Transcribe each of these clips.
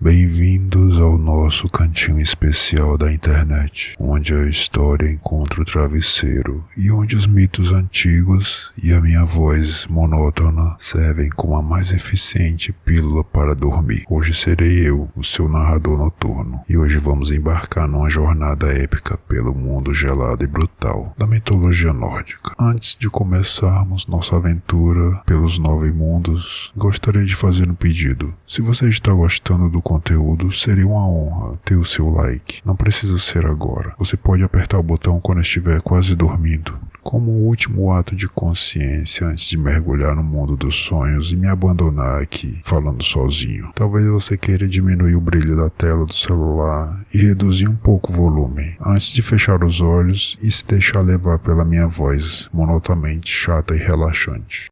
Bem-vindos ao nosso cantinho especial da internet, onde a história encontra o travesseiro e onde os mitos antigos e a minha voz monótona servem como a mais eficiente pílula para dormir. Hoje serei eu, o seu narrador noturno, e hoje vamos embarcar numa jornada épica pelo mundo gelado e brutal da mitologia nórdica. Antes de começarmos nossa aventura pelos 9 mundos, gostaria de fazer um pedido. Se você está gostando do conteúdo, seria uma honra ter o seu like. Não precisa ser agora. Você pode apertar o botão quando estiver quase dormindo, como o último ato de consciência antes de mergulhar no mundo dos sonhos e me abandonar aqui, falando sozinho. Talvez você queira diminuir o brilho da tela do celular e reduzir um pouco o volume, antes de fechar os olhos e se deixar levar pela minha voz monotamente chata e relaxante.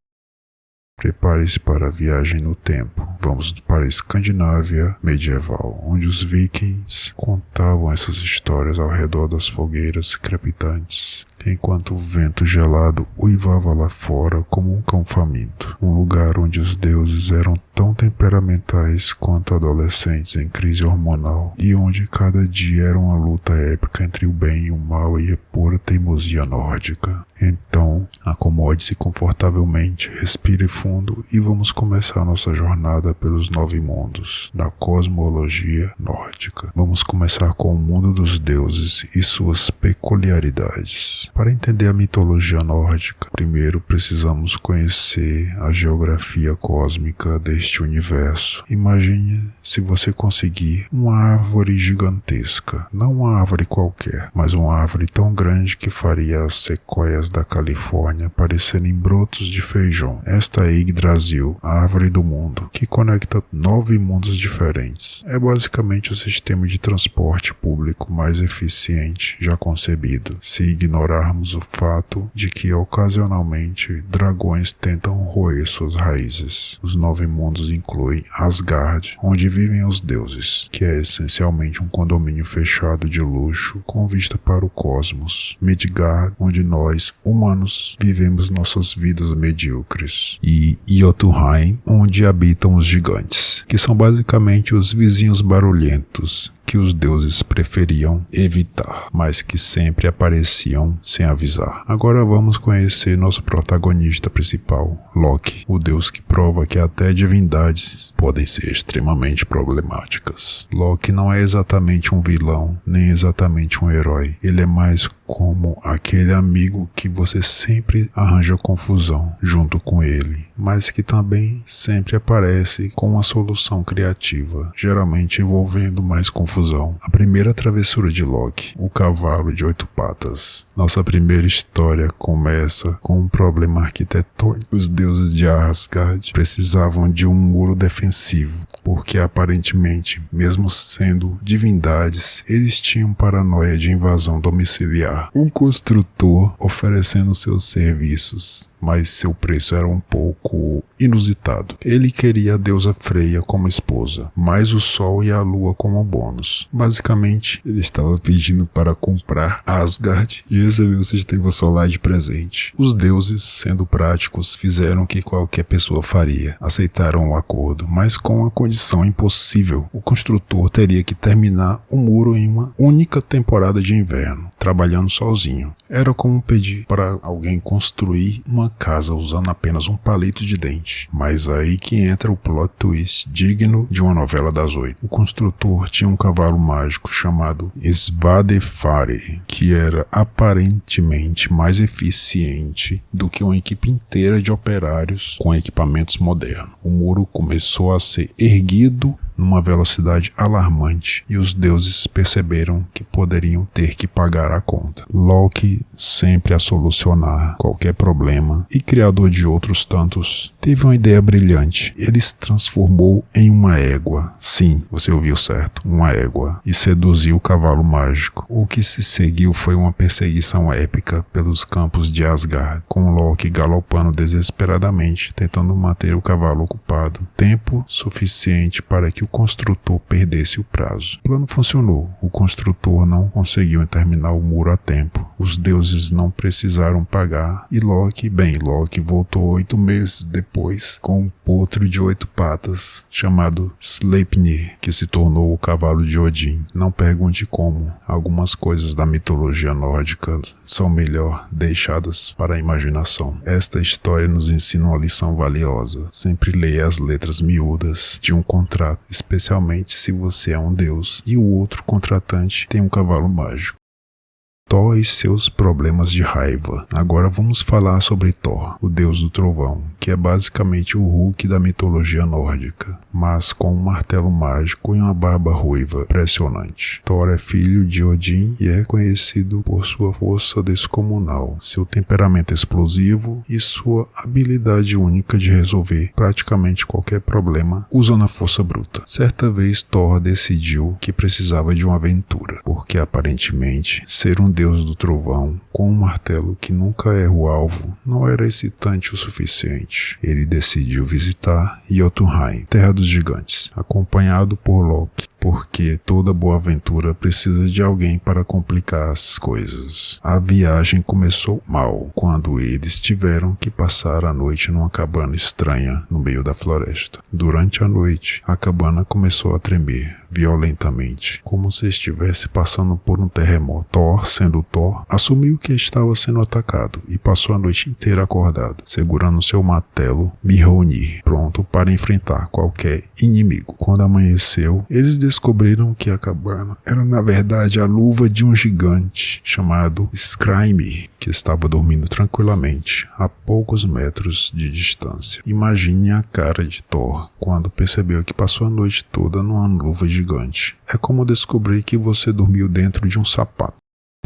Prepare-se para a viagem no tempo. Vamos para a Escandinávia medieval, onde os vikings contavam essas histórias ao redor das fogueiras crepitantes, enquanto o vento gelado uivava lá fora como um cão faminto. Um lugar onde os deuses eram tão temperamentais quanto adolescentes em crise hormonal, e onde cada dia era uma luta épica entre o bem e o mal e a pura teimosia nórdica. Então, acomode-se confortavelmente, respire fundo e vamos começar nossa jornada pelos 9 mundos da cosmologia nórdica. Vamos começar com o mundo dos deuses e suas peculiaridades. Para entender a mitologia nórdica, primeiro precisamos conhecer a geografia cósmica deste universo. Imagine se você conseguir uma árvore gigantesca, não uma árvore qualquer, mas uma árvore tão grande que faria as sequoias da Califórnia parecerem brotos de feijão. Esta é Yggdrasil, a árvore do mundo, que conecta 9 mundos diferentes. É basicamente o sistema de transporte público mais eficiente já concebido, se ignorarmos o fato de que ocasionalmente dragões tentam roer suas raízes. Os 9 mundos incluem Asgard, onde vivem os deuses, que é essencialmente um condomínio fechado de luxo com vista para o cosmos. Midgard, onde nós, humanos, vivemos nossas vidas medíocres. E Jotunheim, onde habitam os gigantes, que são basicamente os vizinhos barulhentos que os deuses preferiam evitar, mas que sempre apareciam sem avisar. Agora vamos conhecer nosso protagonista principal, Loki, o deus que prova que até divindades podem ser extremamente problemáticas. Loki não é exatamente um vilão, nem exatamente um herói. Ele é mais como aquele amigo que você sempre arranja confusão junto com ele, mas que também sempre aparece com uma solução criativa, geralmente envolvendo mais confusão. A primeira travessura de Loki, o cavalo de 8 patas. Nossa primeira história começa com um problema arquitetônico. Os deuses de Asgard precisavam de um muro defensivo, porque aparentemente, mesmo sendo divindades, eles tinham paranoia de invasão domiciliar. Um construtor oferecendo seus serviços, mas seu preço era um pouco inusitado. Ele queria a deusa Freya como esposa, mais o sol e a lua como bônus. Basicamente, ele estava pedindo para comprar Asgard e receber o sistema solar de presente. Os deuses, sendo práticos, fizeram o que qualquer pessoa faria. Aceitaram o acordo, mas com uma condição impossível. O construtor teria que terminar o muro em uma única temporada de inverno, trabalhando sozinho. Era como pedir para alguém construir uma casa usando apenas um palito de dente. Mas aí que entra o plot twist digno de uma novela das 8. O construtor tinha um cavalo mágico chamado Svadilfari, que era aparentemente mais eficiente do que uma equipe inteira de operários com equipamentos modernos. O muro começou a ser erguido numa velocidade alarmante e os deuses perceberam que poderiam ter que pagar a conta. Loki, sempre a solucionar qualquer problema e criador de outros tantos, teve uma ideia brilhante. Ele se transformou em uma égua. Sim, você ouviu certo, uma égua, e seduziu o cavalo mágico. O que se seguiu foi uma perseguição épica pelos campos de Asgard, com Loki galopando desesperadamente, tentando manter o cavalo ocupado. Tempo suficiente para que que o construtor perdesse o prazo. O plano funcionou. O construtor não conseguiu terminar o muro a tempo. Os deuses não precisaram pagar e Loki voltou 8 meses depois com um potro de 8 patas chamado Sleipnir, que se tornou o cavalo de Odin. Não pergunte como. Algumas coisas da mitologia nórdica são melhor deixadas para a imaginação. Esta história nos ensina uma lição valiosa. Sempre leia as letras miúdas de um contrato, especialmente se você é um deus e o outro contratante tem um cavalo mágico. Thor e seus problemas de raiva. Agora vamos falar sobre Thor, o deus do trovão, que é basicamente o Hulk da mitologia nórdica, mas com um martelo mágico e uma barba ruiva impressionante. Thor é filho de Odin e é conhecido por sua força descomunal, seu temperamento explosivo e sua habilidade única de resolver praticamente qualquer problema usando a força bruta. Certa vez Thor decidiu que precisava de uma aventura, porque aparentemente ser um deus do trovão com um martelo que nunca erra o alvo não era excitante o suficiente. Ele decidiu visitar Jotunheim, terra dos gigantes, acompanhado por Loki, porque toda boa aventura precisa de alguém para complicar as coisas. A viagem começou mal, quando eles tiveram que passar a noite numa cabana estranha no meio da floresta. Durante a noite, a cabana começou a tremer violentamente, como se estivesse passando por um terremoto. Thor, sendo Thor, assumiu que estava sendo atacado e passou a noite inteira acordado, segurando seu martelo Mjolnir, pronto para enfrentar qualquer inimigo. Quando amanheceu, eles descobriram que a cabana era na verdade a luva de um gigante chamado Skrimir, que estava dormindo tranquilamente a poucos metros de distância. Imagine a cara de Thor quando percebeu que passou a noite toda numa luva gigante. É como descobrir que você dormiu dentro de um sapato.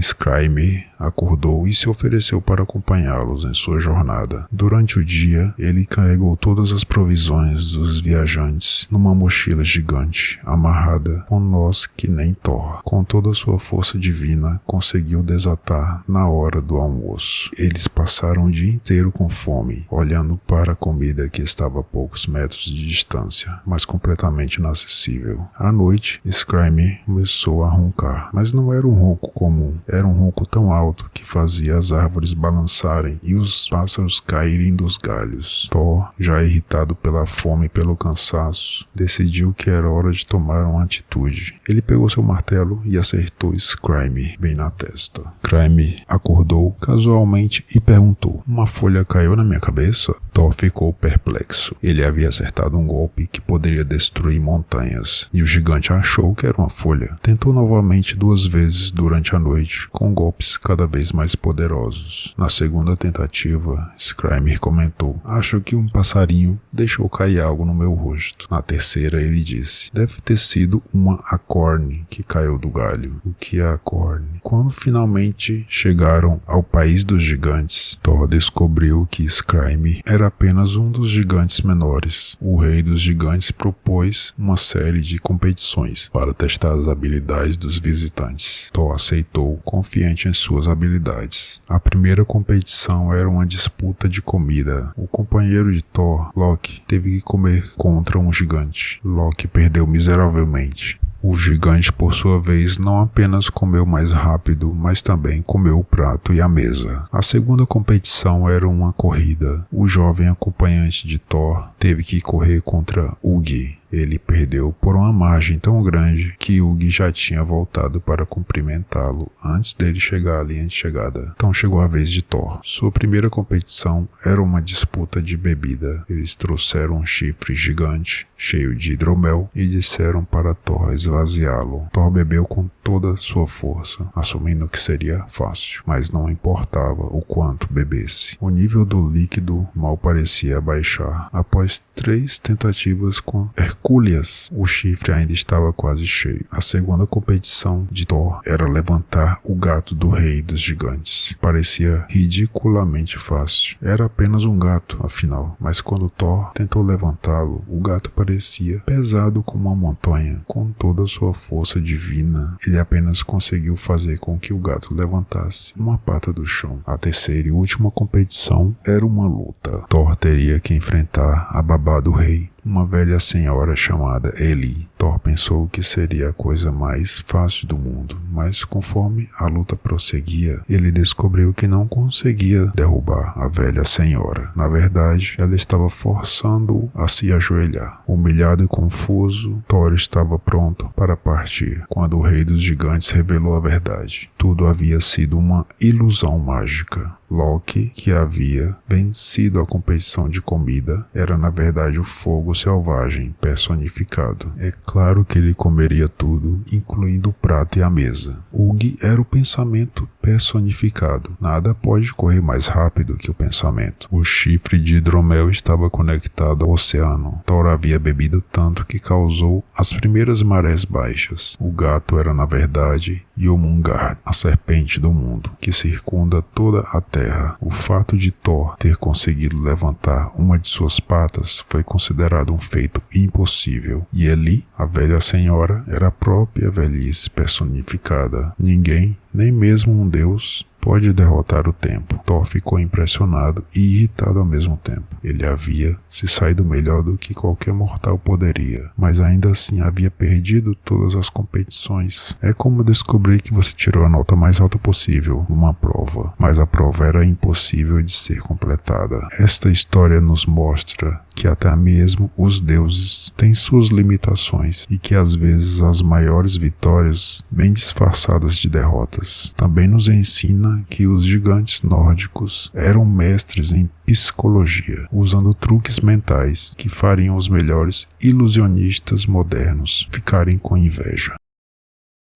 Skrimir acordou e se ofereceu para acompanhá-los em sua jornada. Durante o dia, ele carregou todas as provisões dos viajantes numa mochila gigante, amarrada com nós que nem Thor. Com toda a sua força divina, conseguiu desatar na hora do almoço. Eles passaram o dia inteiro com fome, olhando para a comida que estava a poucos metros de distância, mas completamente inacessível. À noite, Skrimir começou a roncar, mas não era um ronco comum. Era um ronco tão alto que fazia as árvores balançarem e os pássaros caírem dos galhos. Thor, já irritado pela fome e pelo cansaço, decidiu que era hora de tomar uma atitude. Ele pegou seu martelo e acertou Skrimir bem na testa. Skrimir acordou casualmente e perguntou: "Uma folha caiu na minha cabeça?" Thor ficou perplexo. Ele havia acertado um golpe que poderia destruir montanhas, e o gigante achou que era uma folha. Tentou novamente 2 vezes durante a noite, com golpes cada vez mais poderosos. Na segunda tentativa, Skrimir comentou: "Acho que um passarinho deixou cair algo no meu rosto." Na terceira, ele disse: "Deve ter sido uma acorne que caiu do galho." O que é acorne? Quando finalmente chegaram ao país dos gigantes, Thor descobriu que Skrimir era apenas um dos gigantes menores. O rei dos gigantes propôs uma série de competições para testar as habilidades dos visitantes. Thor aceitou, confiante em suas habilidades. A primeira competição era uma disputa de comida. O companheiro de Thor, Loki, teve que comer contra um gigante. Loki perdeu miseravelmente. O gigante, por sua vez, não apenas comeu mais rápido, mas também comeu o prato e a mesa. A segunda competição era uma corrida. O jovem acompanhante de Thor teve que correr contra Ugi. Ele perdeu por uma margem tão grande que Ugi já tinha voltado para cumprimentá-lo antes dele chegar à linha de chegada. Então chegou a vez de Thor. Sua primeira competição era uma disputa de bebida. Eles trouxeram um chifre gigante, cheio de hidromel, e disseram para Thor esvaziá-lo. Thor bebeu com toda sua força, assumindo que seria fácil, mas não importava o quanto bebesse. O nível do líquido mal parecia baixar. Após 3 tentativas com Hercúleas, o chifre ainda estava quase cheio. A segunda competição de Thor era levantar o gato do rei dos gigantes. Parecia ridiculamente fácil. Era apenas um gato, afinal, mas quando Thor tentou levantá-lo, o gato parecia pesado como uma montanha. Com toda a sua força divina, ele apenas conseguiu fazer com que o gato levantasse uma pata do chão. A terceira e última competição era uma luta. Thor teria que enfrentar a babá do rei uma velha senhora chamada Eli. Thor pensou que seria a coisa mais fácil do mundo, mas conforme a luta prosseguia, ele descobriu que não conseguia derrubar a velha senhora. Na verdade, ela estava forçando-o a se ajoelhar. Humilhado e confuso, Thor estava pronto para partir, quando o rei dos gigantes revelou a verdade. Tudo havia sido uma ilusão mágica. Loki, que havia vencido a competição de comida, era na verdade o fogo selvagem personificado. É claro que ele comeria tudo, incluindo o prato e a mesa. Ugg era o pensamento personificado. Nada pode correr mais rápido que o pensamento. O chifre de hidromel estava conectado ao oceano. Thor havia bebido tanto que causou as primeiras marés baixas. O gato era na verdade Jomungard, a serpente do mundo, que circunda toda a terra. O fato de Thor ter conseguido levantar uma de suas patas foi considerado um feito impossível. E Eli, a velha senhora, era a própria velhice personificada. Ninguém, nem mesmo um deus, pode derrotar o tempo. Thor ficou impressionado e irritado ao mesmo tempo. Ele havia se saído melhor do que qualquer mortal poderia, mas ainda assim havia perdido todas as competições. É como descobrir que você tirou a nota mais alta possível numa prova, mas a prova era impossível de ser completada. Esta história nos mostra que até mesmo os deuses têm suas limitações e que às vezes as maiores vitórias vêm disfarçadas de derrotas. Também nos ensina que os gigantes nórdicos eram mestres em psicologia, usando truques mentais que fariam os melhores ilusionistas modernos ficarem com inveja.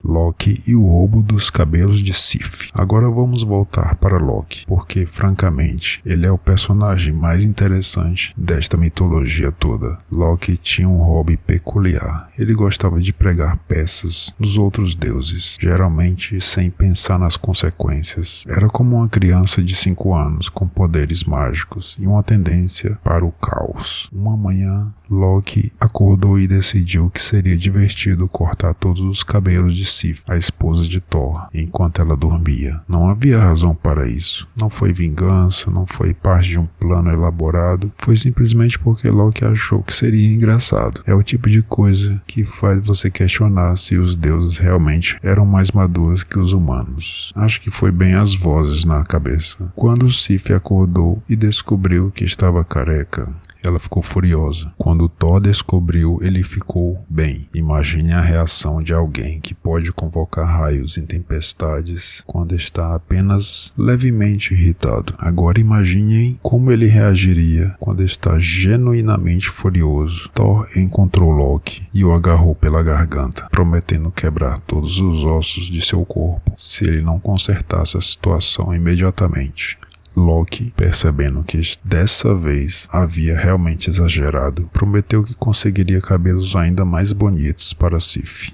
Loki e o roubo dos cabelos de Sif. Agora vamos voltar para Loki, porque francamente ele é o personagem mais interessante desta mitologia toda. Loki tinha um hobby peculiar. Ele gostava de pregar peças dos outros deuses, geralmente sem pensar nas consequências. Era como uma criança de 5 anos com poderes mágicos e uma tendência para o caos. Uma manhã, Loki acordou e decidiu que seria divertido cortar todos os cabelos de Sif, a esposa de Thor, enquanto ela dormia. Não havia razão para isso. Não foi vingança, não foi parte de um plano elaborado. Foi simplesmente porque Loki achou que seria engraçado. É o tipo de coisa que faz você questionar se os deuses realmente eram mais maduros que os humanos. Acho que foi bem as vozes na cabeça. Quando Sif acordou e descobriu que estava careca, ela ficou furiosa. Quando Thor descobriu, ele ficou bem. Imagine a reação de alguém que pode convocar raios em tempestades quando está apenas levemente irritado. Agora imaginem como ele reagiria quando está genuinamente furioso. Thor encontrou Loki e o agarrou pela garganta, prometendo quebrar todos os ossos de seu corpo se ele não consertasse a situação imediatamente. Loki, percebendo que dessa vez havia realmente exagerado, prometeu que conseguiria cabelos ainda mais bonitos para Sif.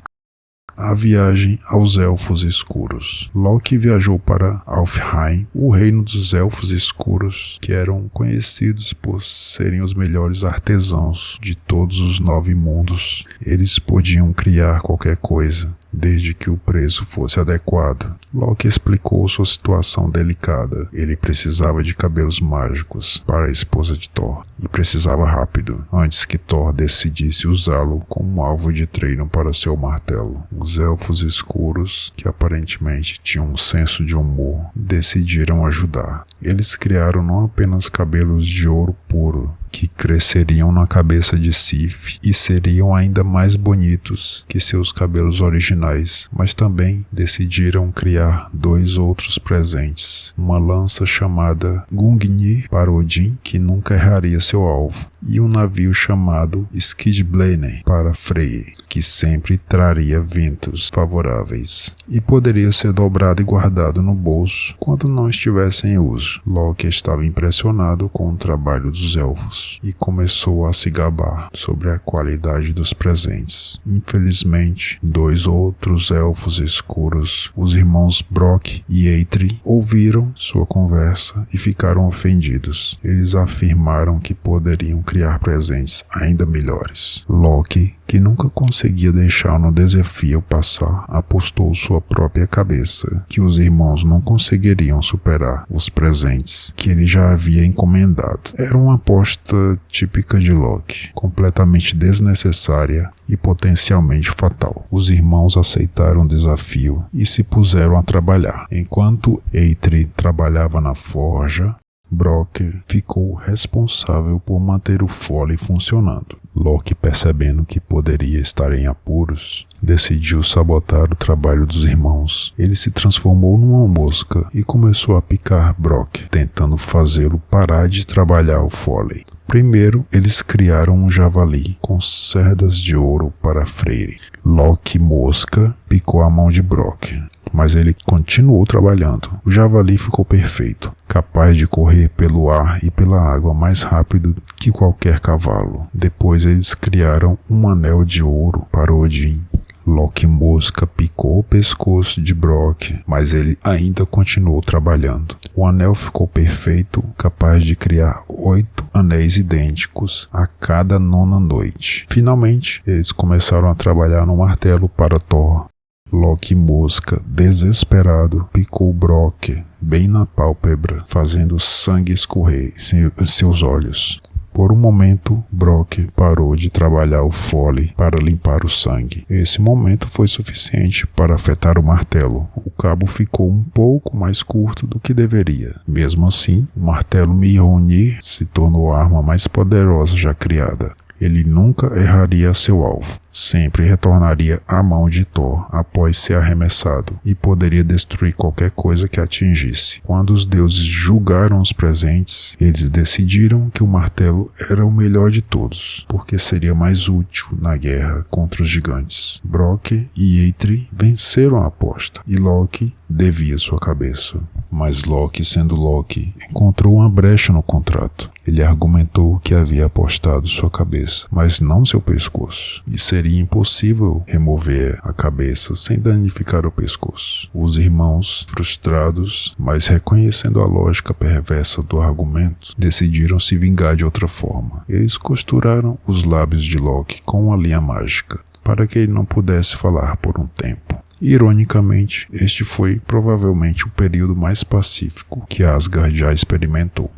A viagem aos Elfos Escuros. Loki viajou para Alfheim, o reino dos Elfos Escuros, que eram conhecidos por serem os melhores artesãos de todos os 9 mundos. Eles podiam criar qualquer coisa, desde que o preço fosse adequado. Loki explicou sua situação delicada. Ele precisava de cabelos mágicos para a esposa de Thor, e precisava rápido, antes que Thor decidisse usá-lo como alvo de treino para seu martelo. Os Elfos Escuros, que aparentemente tinham um senso de humor, decidiram ajudar. Eles criaram não apenas cabelos de ouro puro, que cresceriam na cabeça de Sif e seriam ainda mais bonitos que seus cabelos originais, mas também decidiram criar 2 outros presentes: uma lança chamada Gungnir para Odin, que nunca erraria seu alvo, e um navio chamado Skidbladnir para Freyr, que sempre traria ventos favoráveis, e poderia ser dobrado e guardado no bolso quando não estivesse em uso. Loki estava impressionado com o trabalho dos elfos e começou a se gabar sobre a qualidade dos presentes. Infelizmente, 2 outros elfos escuros, os irmãos Brock e Eitri, ouviram sua conversa e ficaram ofendidos. Eles afirmaram que poderiam criar presentes ainda melhores. Loki que nunca conseguia deixar no desafio passar, apostou sua própria cabeça que os irmãos não conseguiriam superar os presentes que ele já havia encomendado. Era uma aposta típica de Loki, completamente desnecessária e potencialmente fatal. Os irmãos aceitaram o desafio e se puseram a trabalhar. Enquanto Eitri trabalhava na forja, Brock ficou responsável por manter o Foley funcionando. Loki, percebendo que poderia estar em apuros, decidiu sabotar o trabalho dos irmãos. Ele se transformou numa mosca e começou a picar Brock, tentando fazê-lo parar de trabalhar o Foley. Primeiro, eles criaram um javali com cerdas de ouro para Freyr. Loki, mosca, picou a mão de Brock, mas ele continuou trabalhando. O javali ficou perfeito, capaz de correr pelo ar e pela água mais rápido que qualquer cavalo. Depois eles criaram um anel de ouro para Odin. Loki Mosca picou o pescoço de Brock, mas ele ainda continuou trabalhando. O anel ficou perfeito, capaz de criar 8 anéis idênticos a cada 9ª noite. Finalmente, eles começaram a trabalhar no martelo para Thor. Loki Mosca, desesperado, picou Brock bem na pálpebra, fazendo sangue escorrer em seus olhos. Por um momento, Brock parou de trabalhar o Foley para limpar o sangue. Esse momento foi suficiente para afetar o martelo. O cabo ficou um pouco mais curto do que deveria. Mesmo assim, o martelo Mjolnir se tornou a arma mais poderosa já criada. Ele nunca erraria seu alvo. Sempre retornaria à mão de Thor após ser arremessado e poderia destruir qualquer coisa que atingisse. Quando os deuses julgaram os presentes, eles decidiram que o martelo era o melhor de todos, porque seria mais útil na guerra contra os gigantes. Brock e Eitri venceram a aposta e Loki devia sua cabeça. Mas Loki, sendo Loki, encontrou uma brecha no contrato. Ele argumentou que havia apostado sua cabeça, mas não seu pescoço, e seria impossível remover a cabeça sem danificar o pescoço. Os irmãos, frustrados, mas reconhecendo a lógica perversa do argumento, decidiram se vingar de outra forma. Eles costuraram os lábios de Loki com uma linha mágica, para que ele não pudesse falar por um tempo. Ironicamente, este foi provavelmente o período mais pacífico que Asgard já experimentou.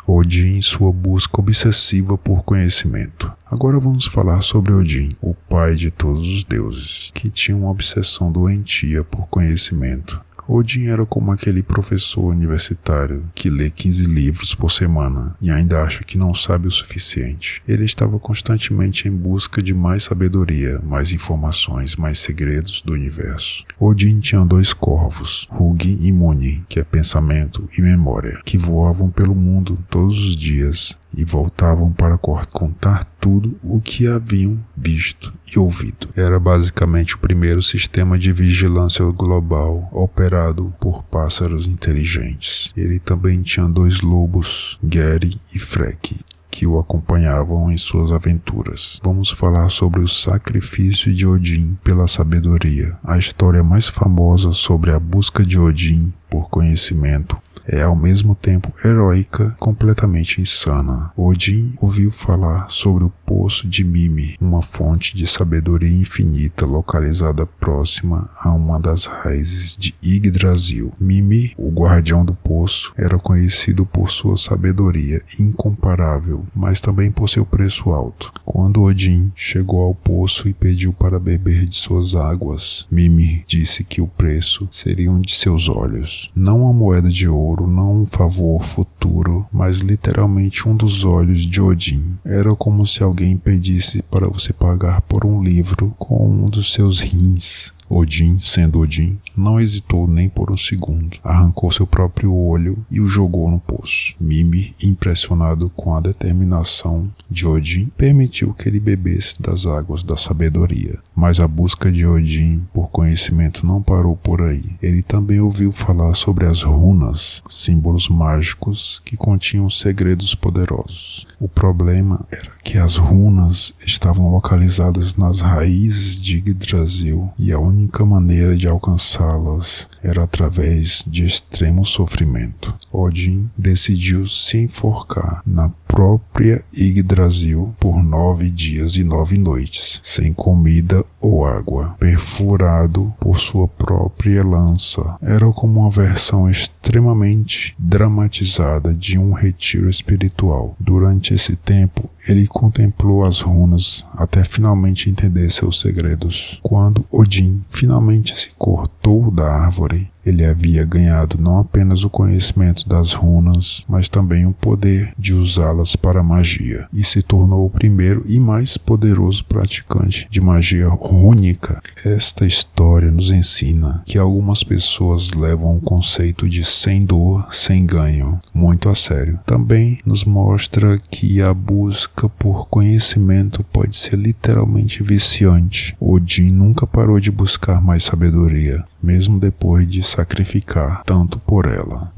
Odin em sua busca obsessiva por conhecimento. Agora vamos falar sobre Odin, o pai de todos os deuses, que tinha uma obsessão doentia por conhecimento. Odin era como aquele professor universitário que lê 15 livros por semana e ainda acha que não sabe o suficiente. Ele estava constantemente em busca de mais sabedoria, mais informações, mais segredos do universo. Odin tinha 2 corvos, Hugin e Muni, que é pensamento e memória, que voavam pelo mundo todos os dias e voltavam para contar tudo o que haviam visto e ouvido. Era basicamente o primeiro sistema de vigilância global operado por pássaros inteligentes. Ele também tinha 2 lobos, Geri e Freki, que o acompanhavam em suas aventuras. Vamos falar sobre o sacrifício de Odin pela sabedoria. A história mais famosa sobre a busca de Odin por conhecimento é ao mesmo tempo heróica e completamente insana. Odin ouviu falar sobre o Poço de Mimi, uma fonte de sabedoria infinita localizada próxima a uma das raízes de Yggdrasil. Mimi, o guardião do poço, era conhecido por sua sabedoria incomparável, mas também por seu preço alto. Quando Odin chegou ao poço e pediu para beber de suas águas, Mimi disse que o preço seria um de seus olhos. Não uma moeda de ouro, não um favor futuro, mas literalmente um dos olhos de Odin. Era como se alguém pedisse para você pagar por um livro com um dos seus rins. Odin, sendo Odin, não hesitou nem por um segundo. Arrancou seu próprio olho e o jogou no poço. Mimi, impressionado com a determinação de Odin, permitiu que ele bebesse das águas da sabedoria. Mas a busca de Odin por conhecimento não parou por aí. Ele também ouviu falar sobre as runas, símbolos mágicos que continham segredos poderosos. O problema era que as runas estavam localizadas nas raízes de Yggdrasil e a única maneira de alcançá-las era através de extremo sofrimento. Odin decidiu se enforcar na própria Yggdrasil por 9 dias e 9 noites, sem comida ou água, perfurado por sua própria lança. Era como uma versão extremamente dramatizada de um retiro espiritual. Durante esse tempo, ele contemplou as runas até finalmente entender seus segredos. Quando Odin finalmente se cortou da árvore, ele havia ganhado não apenas o conhecimento das runas, mas também o poder de usá-las para magia, e se tornou o primeiro e mais poderoso praticante de magia rúnica. Esta história nos ensina que algumas pessoas levam o conceito de sem dor, sem ganho muito a sério. Também nos mostra que a busca por conhecimento pode ser literalmente viciante. Odin nunca parou de buscar mais sabedoria, mesmo depois de sacrificar tanto por ela.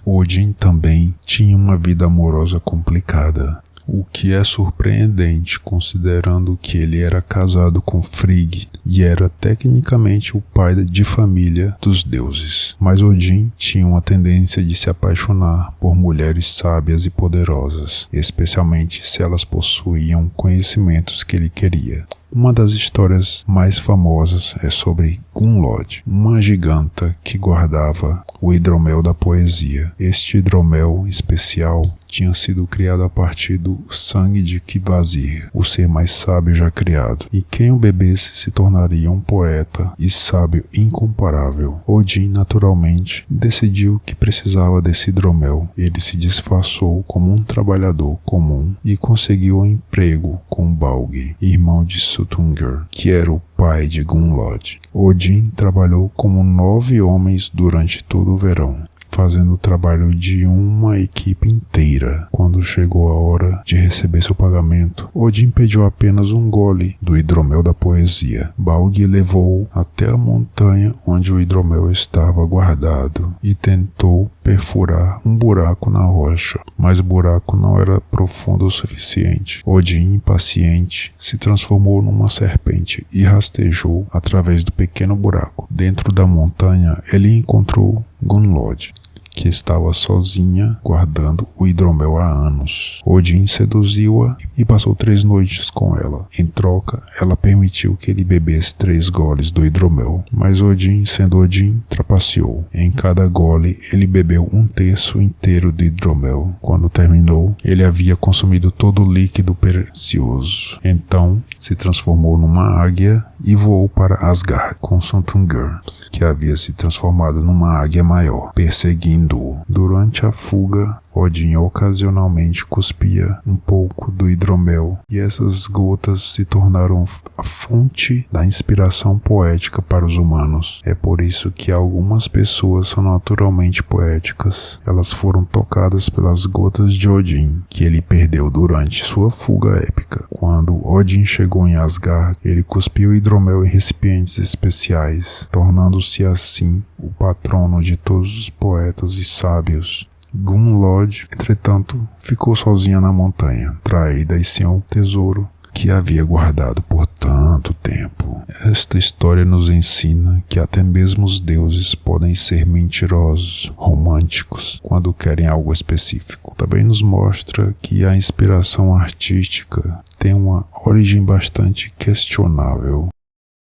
Odin também tinha uma vida amorosa complicada, o que é surpreendente considerando que ele era casado com Frigg e era tecnicamente o pai de família dos deuses. Mas Odin tinha uma tendência de se apaixonar por mulheres sábias e poderosas, especialmente se elas possuíam conhecimentos que ele queria. Uma das histórias mais famosas é sobre Gunnlod, uma giganta que guardava o hidromel da poesia. Este hidromel especial tinha sido criado a partir do sangue de Kvasir, o ser mais sábio já criado, e quem o bebesse se tornaria um poeta e sábio incomparável. Odin, naturalmente, decidiu que precisava desse hidromel. Ele se disfarçou como um trabalhador comum e conseguiu um emprego com Baugi, irmão de Suttungr, que era o pai de Gunnlod. Odin trabalhou como 9 homens durante todo o verão, fazendo o trabalho de uma equipe inteira. Quando chegou a hora de receber seu pagamento, Odin pediu apenas um gole do hidromel da poesia. Baugi levou-o até a montanha onde o hidromel estava guardado e tentou perfurar um buraco na rocha, mas o buraco não era profundo o suficiente. Odin, impaciente, se transformou numa serpente e rastejou através do pequeno buraco. Dentro da montanha, ele encontrou Gunnlod, que estava sozinha guardando o hidromel há anos. Odin seduziu-a e passou 3 noites com ela. Em troca, ela permitiu que ele bebesse 3 goles do hidromel, mas Odin, sendo Odin, trapaceou. Em cada gole, ele bebeu 1/3 inteiro de hidromel. Quando terminou, ele havia consumido todo o líquido precioso. Então, se transformou numa águia e voou para Asgard com Suttungr, que havia se transformado numa águia maior, perseguindo-o. Durante a fuga, Odin ocasionalmente cuspia um pouco do hidromel, e essas gotas se tornaram a fonte da inspiração poética para os humanos. É por isso que algumas pessoas são naturalmente poéticas. Elas foram tocadas pelas gotas de Odin, que ele perdeu durante sua fuga épica. Quando Odin chegou em Asgard, ele cuspiu hidromel em recipientes especiais, tornando-se assim o patrono de todos os poetas e sábios. Gunnlod, entretanto, ficou sozinha na montanha, traída e sem o tesouro que havia guardado por tanto tempo. Esta história nos ensina que até mesmo os deuses podem ser mentirosos, românticos, quando querem algo específico. Também nos mostra que a inspiração artística tem uma origem bastante questionável.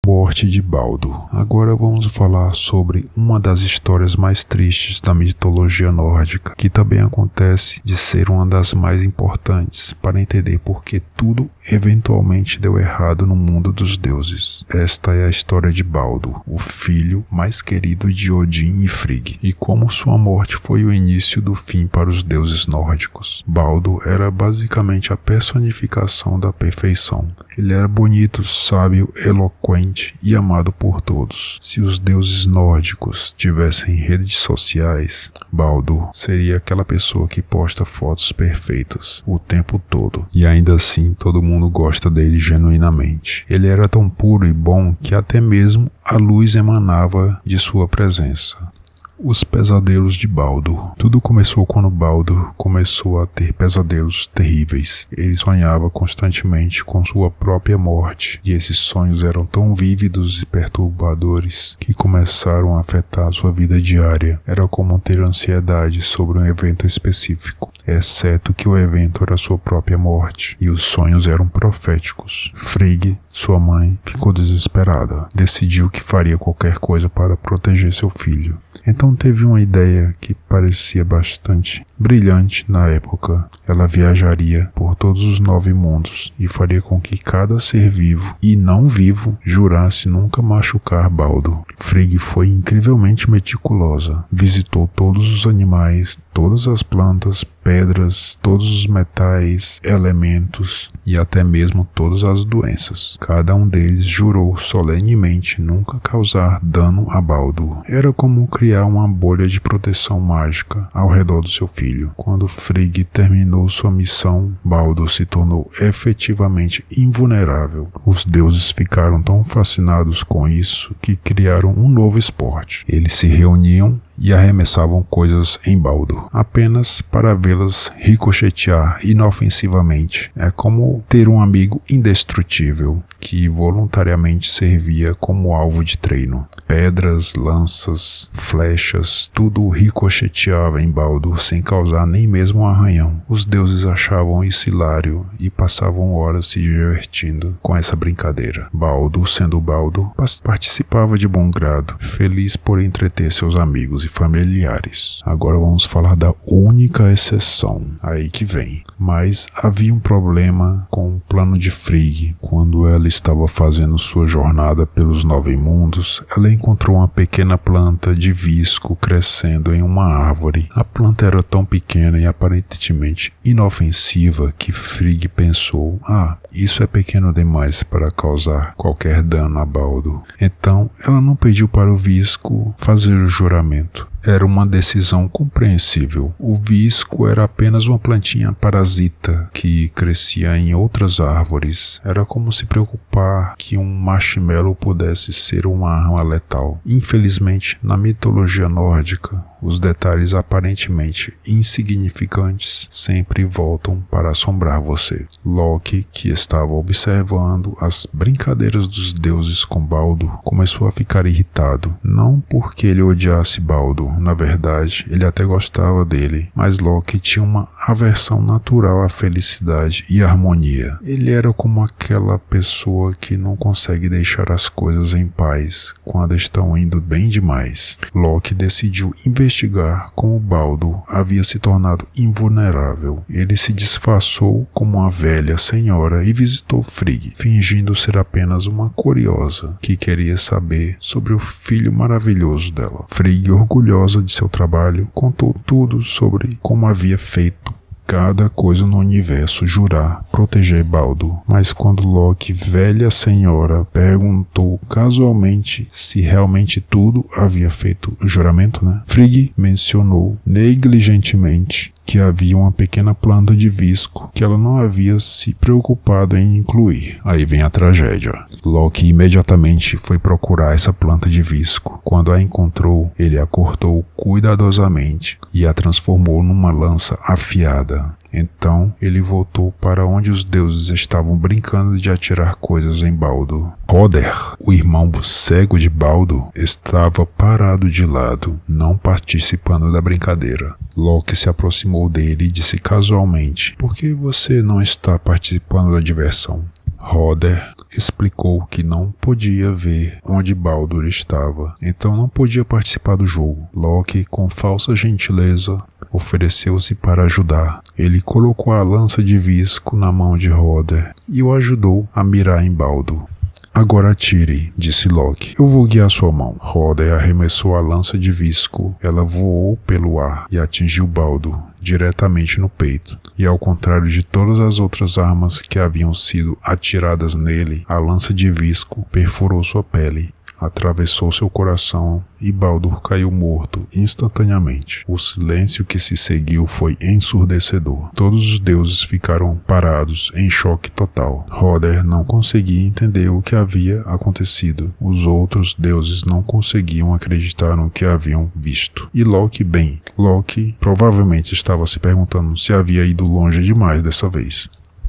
Morte de Baldur. Agora vamos falar sobre uma das histórias mais tristes da mitologia nórdica, que também acontece de ser uma das mais importantes para entender por que tudo eventualmente deu errado no mundo dos deuses. Esta é a história de Baldur, o filho mais querido de Odin e Frigg, e como sua morte foi o início do fim para os deuses nórdicos. Baldur era basicamente a personificação da perfeição. Ele era bonito, sábio, eloquente e amado por todos. Se os deuses nórdicos tivessem redes sociais, Baldur seria aquela pessoa que posta fotos perfeitas o tempo todo, e ainda assim todo mundo gosta dele genuinamente. Ele era tão puro e bom que até mesmo a luz emanava de sua presença. Os pesadelos de Baldur. Tudo começou quando Baldur começou a ter pesadelos terríveis. Ele sonhava constantemente com sua própria morte, e esses sonhos eram tão vívidos e perturbadores que começaram a afetar sua vida diária. Era como ter ansiedade sobre um evento específico, exceto que o evento era sua própria morte, e os sonhos eram proféticos. Frigg, sua mãe, ficou desesperada. Decidiu que faria qualquer coisa para proteger seu filho. Então teve uma ideia que parecia bastante brilhante na época. Ela viajaria por todos os 9 mundos e faria com que cada ser vivo e não vivo jurasse nunca machucar Baldur. Frigg foi incrivelmente meticulosa. Visitou todos os animais, todas as plantas, pedras, todos os metais, elementos e até mesmo todas as doenças. Cada um deles jurou solenemente nunca causar dano a Baldur. Era como criar uma bolha de proteção mágica ao redor do seu filho. Quando Frigg terminou sua missão, Baldur se tornou efetivamente invulnerável. Os deuses ficaram tão fascinados com isso que criaram um novo esporte. Eles se reuniam e arremessavam coisas em Baldur, apenas para vê-las ricochetear inofensivamente. É como ter um amigo indestrutível que voluntariamente servia como alvo de treino. Pedras, lanças, flechas, tudo ricocheteava em Baldur sem causar nem mesmo um arranhão. Os deuses achavam isso hilário e passavam horas se divertindo com essa brincadeira. Baldur, sendo Baldur, participava de bom grado, feliz por entreter seus amigos e familiares. Agora vamos falar da única exceção, aí que vem. Mas havia um problema com o plano de Frigg. Quando ela estava fazendo sua jornada pelos 9 mundos, ela encontrou uma pequena planta de visco crescendo em uma árvore. A planta era tão pequena e aparentemente inofensiva que Frigg pensou: isso é pequeno demais para causar qualquer dano a Baldur. Então ela não pediu para o visco fazer o juramento. Era uma decisão compreensível. O visco era apenas uma plantinha parasita que crescia em outras árvores. Era como se preocupar que um marshmallow pudesse ser uma arma letal. Infelizmente, na mitologia nórdica, os detalhes aparentemente insignificantes sempre voltam para assombrar você. Loki, que estava observando as brincadeiras dos deuses com Baldur, começou a ficar irritado. Não porque ele odiasse Baldur, na verdade, ele até gostava dele, mas Loki tinha uma aversão natural à felicidade e harmonia. Ele era como aquela pessoa que não consegue deixar as coisas em paz quando estão indo bem demais. Loki decidiu investigar como Baldur havia se tornado invulnerável. Ele se disfarçou como uma velha senhora e visitou Frigg, fingindo ser apenas uma curiosa que queria saber sobre o filho maravilhoso dela. Frigg, orgulhosa de seu trabalho, contou tudo sobre como havia feito cada coisa no universo jurar proteger Baldur. Mas quando Loki, velha senhora, perguntou casualmente se realmente tudo havia feito o juramento, Frigg mencionou negligentemente que havia uma pequena planta de visco que ela não havia se preocupado em incluir. Aí vem a tragédia. Loki imediatamente foi procurar essa planta de visco. Quando a encontrou, ele a cortou cuidadosamente e a transformou numa lança afiada. Então ele voltou para onde os deuses estavam brincando de atirar coisas em Baldur. Hoder, o irmão cego de Baldur, estava parado de lado, não participando da brincadeira. Loki se aproximou dele e disse casualmente: "Por que você não está participando da diversão?" Hoder explicou que não podia ver onde Baldur estava, então não podia participar do jogo. Loki, com falsa gentileza, ofereceu-se para ajudar. Ele colocou a lança de visco na mão de Hoder e o ajudou a mirar em Baldur. "Agora atire", disse Loki. "Eu vou guiar sua mão." Hoder arremessou a lança de visco. Ela voou pelo ar e atingiu Baldur diretamente no peito. E ao contrário de todas as outras armas que haviam sido atiradas nele, a lança de visco perfurou sua pele. atravessou seu coração e Baldur caiu morto instantaneamente. O silêncio que se seguiu foi ensurdecedor. Todos os deuses ficaram parados em choque total. Hoder não conseguia entender o que havia acontecido. Os outros deuses não conseguiam acreditar no que haviam visto. E Loki provavelmente estava se perguntando se havia ido longe demais dessa vez.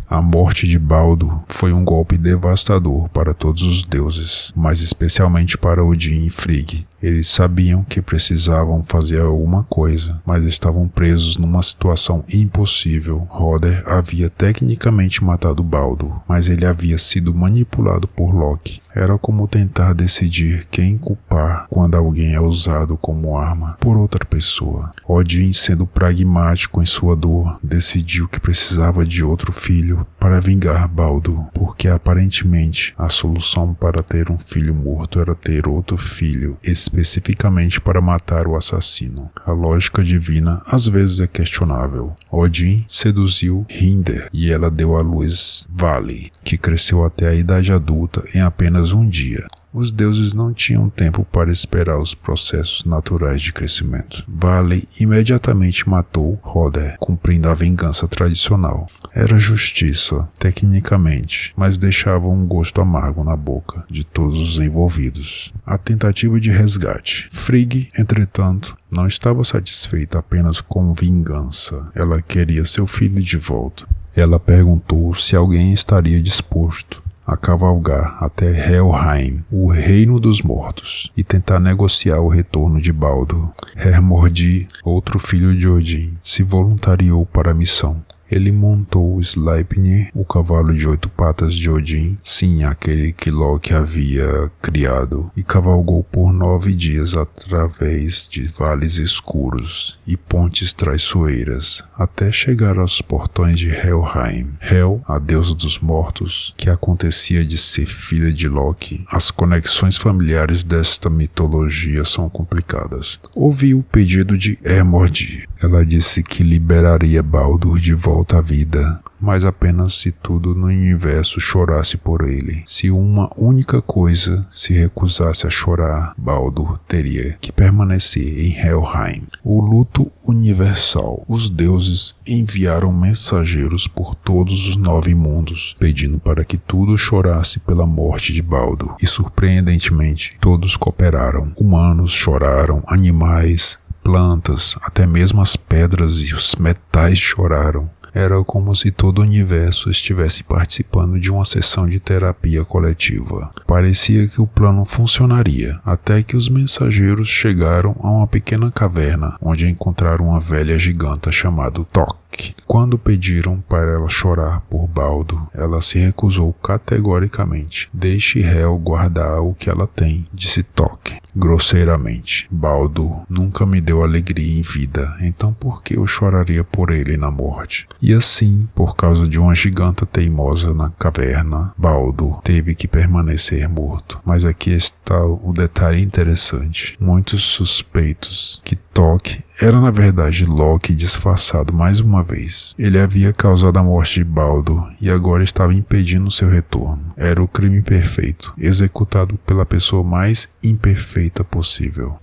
A morte de Baldur foi um golpe devastador para todos os deuses, mas especialmente para Odin e Frigg. Eles sabiam que precisavam fazer alguma coisa, mas estavam presos numa situação impossível. Hoder havia tecnicamente matado Baldur, mas ele havia sido manipulado por Loki. Era como tentar decidir quem culpar quando alguém é usado como arma por outra pessoa. Odin, sendo pragmático em sua dor, decidiu que precisava de outro filho para vingar Baldur, porque aparentemente a solução para ter um filho morto era ter outro filho, especificamente para matar o assassino. A lógica divina às vezes é questionável. Odin seduziu Hrimthur e ela deu à luz Vali, que cresceu até a idade adulta em apenas um dia. Os deuses não tinham tempo para esperar os processos naturais de crescimento. Vali imediatamente matou Hoder, cumprindo a vingança tradicional. Era justiça, tecnicamente, mas deixava um gosto amargo na boca de todos os envolvidos. A tentativa de resgate. Frigg, entretanto, não estava satisfeita apenas com vingança. Ela queria seu filho de volta. Ela perguntou se alguém estaria disposto a cavalgar até Helheim, o reino dos mortos, e tentar negociar o retorno de Baldur. Hermordi, outro filho de Odin, se voluntariou para a missão. Ele montou Sleipnir, o cavalo de 8 patas de Odin, sim, aquele que Loki havia criado, e cavalgou por 9 dias através de vales escuros e pontes traiçoeiras, até chegar aos portões de Helheim. Hel, a deusa dos mortos, que acontecia de ser filha de Loki. As conexões familiares desta mitologia são complicadas. Ouvi o pedido de Hermordi. Ela disse que liberaria Baldur de volta à vida, mas apenas se tudo no universo chorasse por ele. Se uma única coisa se recusasse a chorar, Baldur teria que permanecer em Helheim. O luto universal. Os deuses enviaram mensageiros por todos os 9 mundos, pedindo para que tudo chorasse pela morte de Baldur. E surpreendentemente, todos cooperaram. Humanos choraram, animais, plantas, até mesmo as pedras e os metais choraram. Era como se todo o universo estivesse participando de uma sessão de terapia coletiva. Parecia que o plano funcionaria, até que os mensageiros chegaram a uma pequena caverna, onde encontraram uma velha giganta chamada Tok. Quando pediram para ela chorar por Baldur, ela se recusou categoricamente. Deixe Hel guardar o que ela tem, disse Tok, grosseiramente. Baldur nunca me deu alegria em vida, então por que eu choraria por ele na morte? E assim, por causa de uma giganta teimosa na caverna, Baldur teve que permanecer morto. Mas aqui está o detalhe interessante. Muitos suspeitos que Tok era na verdade Loki disfarçado mais uma vez. Ele havia causado a morte de Baldur e agora estava impedindo seu retorno. Era o crime perfeito, executado pela pessoa mais imperfeita possível.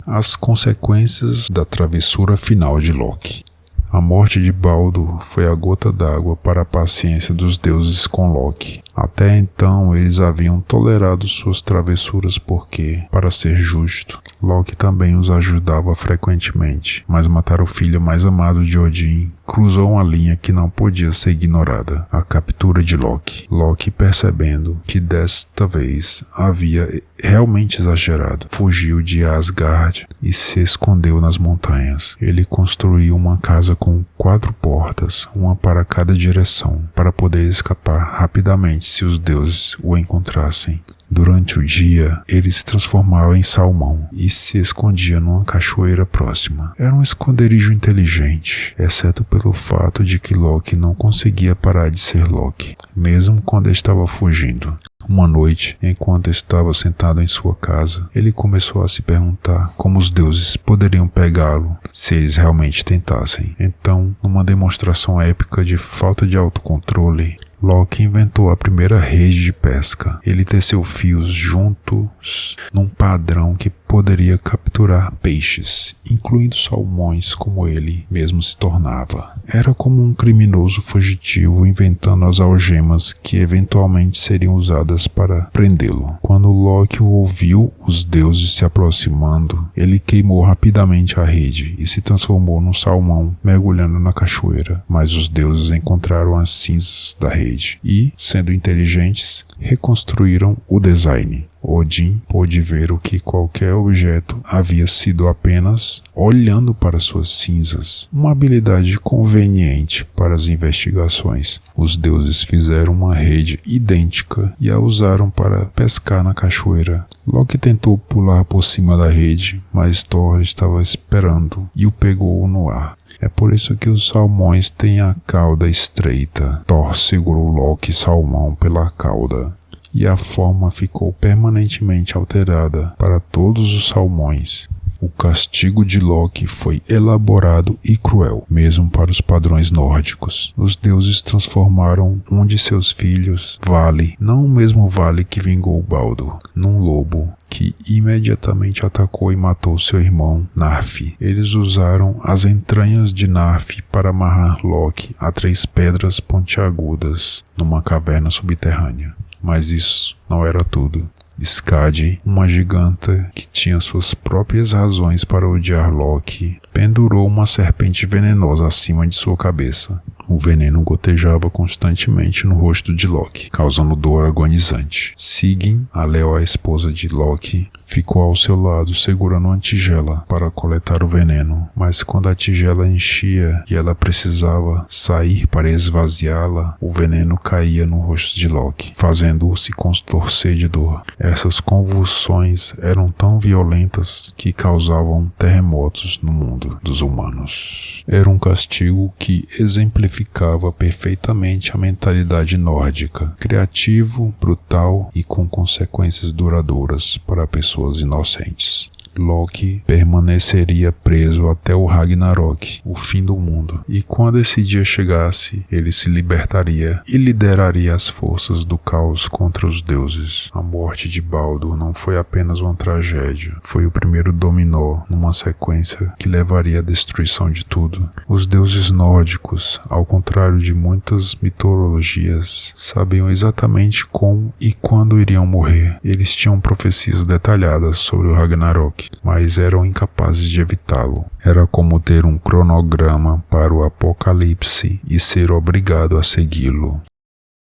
As consequências da travessura final de Loki. A morte de Baldur foi a gota d'água para a paciência dos deuses com Loki. Até então eles haviam tolerado suas travessuras porque, para ser justo, Loki também os ajudava frequentemente, mas matar o filho mais amado de Odin cruzou uma linha que não podia ser ignorada: a captura de Loki. Loki, percebendo que desta vez havia realmente exagerado, fugiu de Asgard e se escondeu nas montanhas. Ele construiu uma casa com 4 portas, uma para cada direção, para poder escapar rapidamente se os deuses o encontrassem. Durante o dia, ele se transformava em salmão e se escondia numa cachoeira próxima. Era um esconderijo inteligente, exceto pelo fato de que Loki não conseguia parar de ser Loki, mesmo quando estava fugindo. Uma noite, enquanto estava sentado em sua casa, ele começou a se perguntar como os deuses poderiam pegá-lo se eles realmente tentassem. Então, numa demonstração épica de falta de autocontrole, Loki inventou a primeira rede de pesca. Ele teceu fios juntos num padrão que poderia capturar peixes, incluindo salmões como ele mesmo se tornava. Era como um criminoso fugitivo inventando as algemas que eventualmente seriam usadas para prendê-lo. Quando Loki ouviu os deuses se aproximando, ele queimou rapidamente a rede e se transformou num salmão mergulhando na cachoeira. Mas os deuses encontraram as cinzas da rede e, sendo inteligentes, reconstruíram o design. Odin pôde ver o que qualquer objeto havia sido apenas olhando para suas cinzas, uma habilidade conveniente para as investigações. Os deuses fizeram uma rede idêntica e a usaram para pescar na cachoeira. Loki tentou pular por cima da rede, mas Thor estava esperando e o pegou no ar. É por isso que os salmões têm a cauda estreita. Thor segurou Loki salmão pela cauda e a forma ficou permanentemente alterada para todos os salmões. O castigo de Loki foi elaborado e cruel, mesmo para os padrões nórdicos. Os deuses transformaram um de seus filhos, Vali, não o mesmo Vali que vingou Baldur, num lobo, que imediatamente atacou e matou seu irmão, Narfi. Eles usaram as entranhas de Narfi para amarrar Loki a 3 pedras pontiagudas numa caverna subterrânea. Mas isso não era tudo. Skadi, uma giganta que tinha suas próprias razões para odiar Loki, pendurou uma serpente venenosa acima de sua cabeça. O veneno gotejava constantemente no rosto de Loki, causando dor agonizante. Sigyn, a leal esposa de Loki, ficou ao seu lado segurando uma tigela para coletar o veneno, mas quando a tigela enchia e ela precisava sair para esvaziá-la, o veneno caía no rosto de Loki, fazendo-o se contorcer de dor. Essas convulsões eram tão violentas que causavam terremotos no mundo dos humanos. Era um castigo que exemplificava perfeitamente a mentalidade nórdica, criativo, brutal e com consequências duradouras para pessoas inocentes. Loki permaneceria preso até o Ragnarok, o fim do mundo, e quando esse dia chegasse, ele se libertaria e lideraria as forças do caos contra os deuses. A morte de Baldur não foi apenas uma tragédia, foi o primeiro dominó numa sequência que levaria à destruição de tudo. Os deuses nórdicos, ao contrário de muitas mitologias, sabiam exatamente como e quando iriam morrer. Eles tinham profecias detalhadas sobre o Ragnarok, mas eram incapazes de evitá-lo. Era como ter um cronograma para o apocalipse e ser obrigado a segui-lo.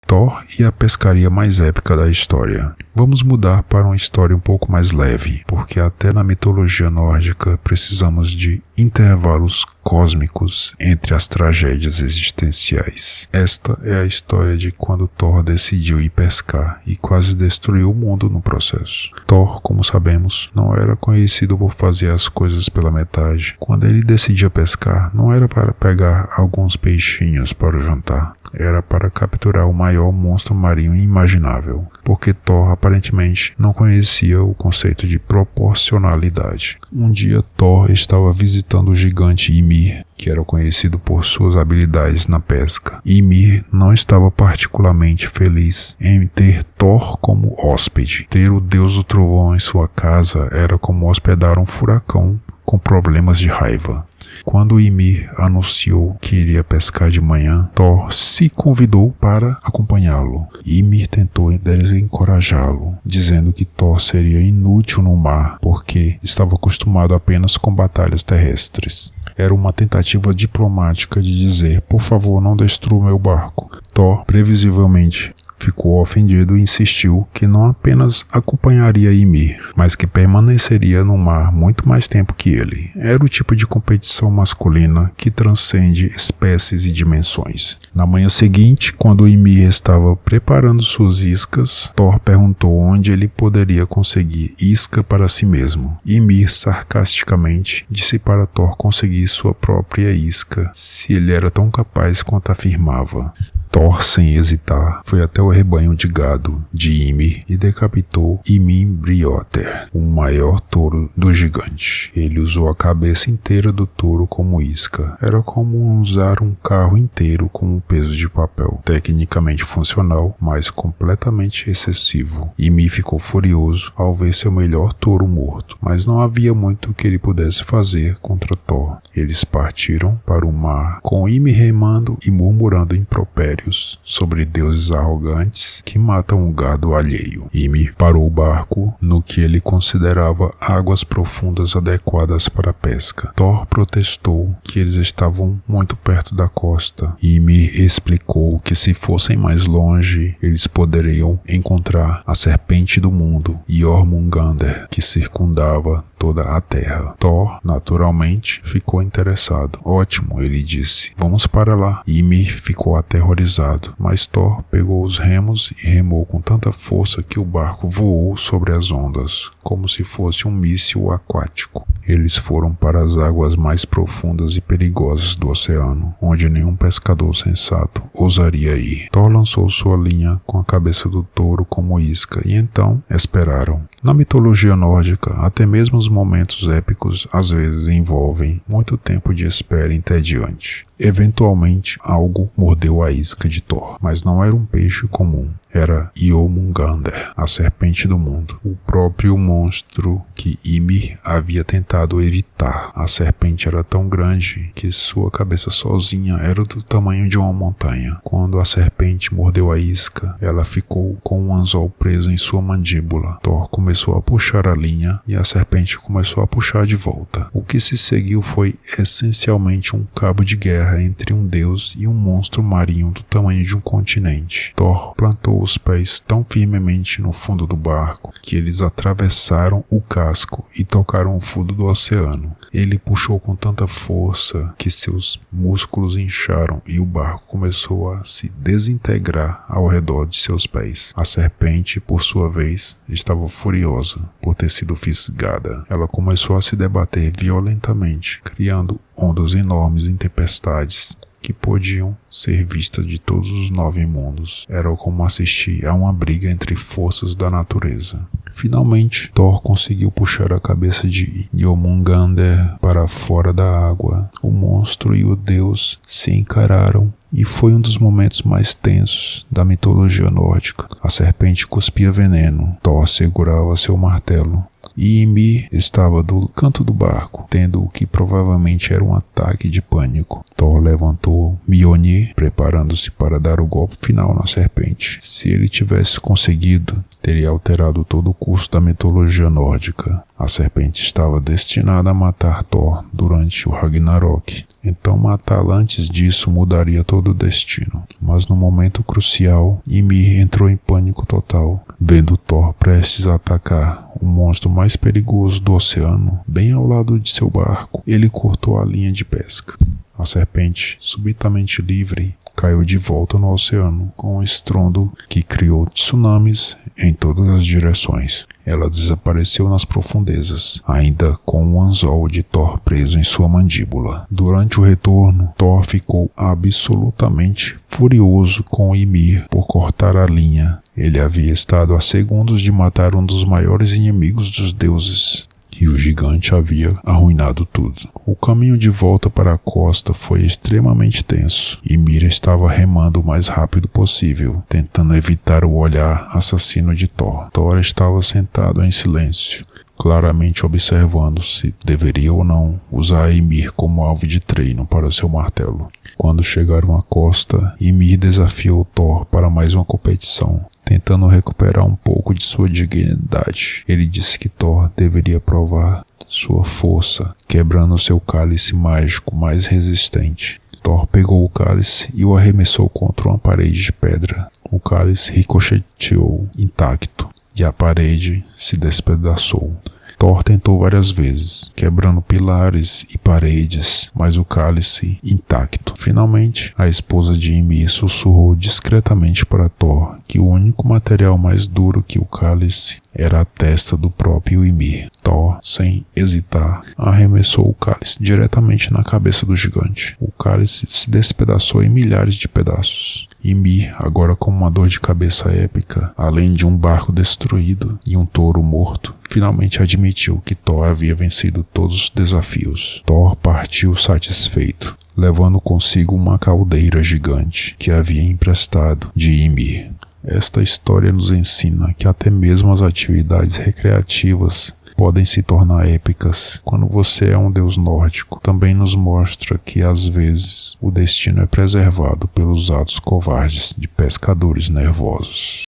Thor e a pescaria mais épica da história. Vamos mudar para uma história um pouco mais leve, porque até na mitologia nórdica precisamos de intervalos cósmicos entre as tragédias existenciais. Esta é a história de quando Thor decidiu ir pescar e quase destruiu o mundo no processo. Thor, como sabemos, não era conhecido por fazer as coisas pela metade. Quando ele decidia pescar, não era para pegar alguns peixinhos para o jantar. Era para capturar o maior monstro marinho imaginável, porque Thor aparentemente não conhecia o conceito de proporcionalidade. Um dia Thor estava visitando o gigante Ymir, que era conhecido por suas habilidades na pesca. Ymir não estava particularmente feliz em ter Thor como hóspede. Ter o deus do trovão em sua casa era como hospedar um furacão com problemas de raiva. Quando Ymir anunciou que iria pescar de manhã, Thor se convidou para acompanhá-lo. Ymir tentou desencorajá-lo, dizendo que Thor seria inútil no mar porque estava acostumado apenas com batalhas terrestres. Era uma tentativa diplomática de dizer: por favor, não destrua meu barco. Thor, previsivelmente, ficou ofendido e insistiu que não apenas acompanharia Ymir, mas que permaneceria no mar muito mais tempo que ele. Era o tipo de competição masculina que transcende espécies e dimensões. Na manhã seguinte, quando Ymir estava preparando suas iscas, Thor perguntou onde ele poderia conseguir isca para si mesmo. Ymir sarcasticamente disse para Thor conseguir sua própria isca, se ele era tão capaz quanto afirmava. Thor, sem hesitar, foi até o rebanho de gado de Ymir e decapitou Himinbrioter, o maior touro do gigante. Ele usou a cabeça inteira do touro como isca. Era como usar um carro inteiro como peso de papel. Tecnicamente funcional, mas completamente excessivo. Ymir ficou furioso ao ver seu melhor touro morto, mas não havia muito que ele pudesse fazer contra Thor. Eles partiram para o mar, com Ymir remando e murmurando impropérios sobre deuses arrogantes que matam o gado alheio. Ymir parou o barco no que ele considerava águas profundas adequadas para a pesca. Thor protestou que eles estavam muito perto da costa. Ymir explicou que se fossem mais longe, eles poderiam encontrar a serpente do mundo, Jormungandr, que circundava toda a terra. Thor, naturalmente, ficou interessado. Ótimo, ele disse. Vamos para lá. Ymir ficou aterrorizado, mas Thor pegou os remos e remou com tanta força que o barco voou sobre as ondas, como se fosse um míssil aquático. Eles foram para as águas mais profundas e perigosas do oceano, onde nenhum pescador sensato ousaria ir. Thor lançou sua linha com a cabeça do touro como isca e então esperaram. Na mitologia nórdica, até mesmo os momentos épicos às vezes envolvem muito tempo de espera entediante. Eventualmente, algo mordeu a isca de Thor, mas não era um peixe comum. Era Jormungandr, a serpente do mundo, o próprio monstro que Ymir havia tentado evitar. A serpente era tão grande que sua cabeça sozinha era do tamanho de uma montanha. Quando a serpente mordeu a isca, ela ficou com um anzol preso em sua mandíbula. Thor começou a puxar a linha e a serpente começou a puxar de volta. O que se seguiu foi essencialmente um cabo de guerra entre um deus e um monstro marinho do tamanho de um continente. Thor plantou os pés tão firmemente no fundo do barco que eles atravessaram o casco e tocaram o fundo do oceano. Ele puxou com tanta força que seus músculos incharam e o barco começou a se desintegrar ao redor de seus pés. A serpente, por sua vez, estava furiosa por ter sido fisgada. Ela começou a se debater violentamente, criando ondas enormes em tempestades que podiam ser vistas de todos os 9 mundos. Era como assistir a uma briga entre forças da natureza. Finalmente, Thor conseguiu puxar a cabeça de Jormungandr para fora da água. O monstro e o deus se encararam e foi um dos momentos mais tensos da mitologia nórdica. A serpente cuspia veneno. Thor segurava seu martelo. E Ymir estava do canto do barco, tendo o que provavelmente era um ataque de pânico. Thor levantou Mjolnir, preparando-se para dar o golpe final na serpente. Se ele tivesse conseguido, teria alterado todo o curso da mitologia nórdica. A serpente estava destinada a matar Thor durante o Ragnarok. Então matá-la antes disso mudaria todo o destino. Mas no momento crucial, Ymir entrou em pânico total, vendo Thor prestes a atacar o monstro mais perigoso do oceano, bem ao lado de seu barco. Ele cortou a linha de pesca. A serpente, subitamente livre, caiu de volta no oceano com um estrondo que criou tsunamis em todas as direções. Ela desapareceu nas profundezas, ainda com o anzol de Thor preso em sua mandíbula. Durante o retorno, Thor ficou absolutamente furioso com Ymir por cortar a linha. Ele havia estado a segundos de matar um dos maiores inimigos dos deuses, e o gigante havia arruinado tudo. O caminho de volta para a costa foi extremamente tenso. Ymir estava remando o mais rápido possível, tentando evitar o olhar assassino de Thor. Thor estava sentado em silêncio, claramente observando se deveria ou não usar Ymir como alvo de treino para seu martelo. Quando chegaram à costa, Ymir desafiou Thor para mais uma competição, tentando recuperar um pouco de sua dignidade. Ele disse que Thor deveria provar sua força, quebrando seu cálice mágico mais resistente. Thor pegou o cálice e o arremessou contra uma parede de pedra. O cálice ricocheteou intacto e a parede se despedaçou. Thor tentou várias vezes, quebrando pilares e paredes, mas o cálice intacto. Finalmente, a esposa de Ymir sussurrou discretamente para Thor que o único material mais duro que o cálice era a testa do próprio Ymir. Thor, sem hesitar, arremessou o cálice diretamente na cabeça do gigante. O cálice se despedaçou em milhares de pedaços. Ymir, agora com uma dor de cabeça épica, além de um barco destruído e um touro morto, finalmente admitiu que Thor havia vencido todos os desafios. Thor partiu satisfeito, levando consigo uma caldeira gigante que havia emprestado de Ymir. Esta história nos ensina que até mesmo as atividades recreativas podem se tornar épicas quando você é um deus nórdico. Também nos mostra que às vezes o destino é preservado pelos atos covardes de pescadores nervosos.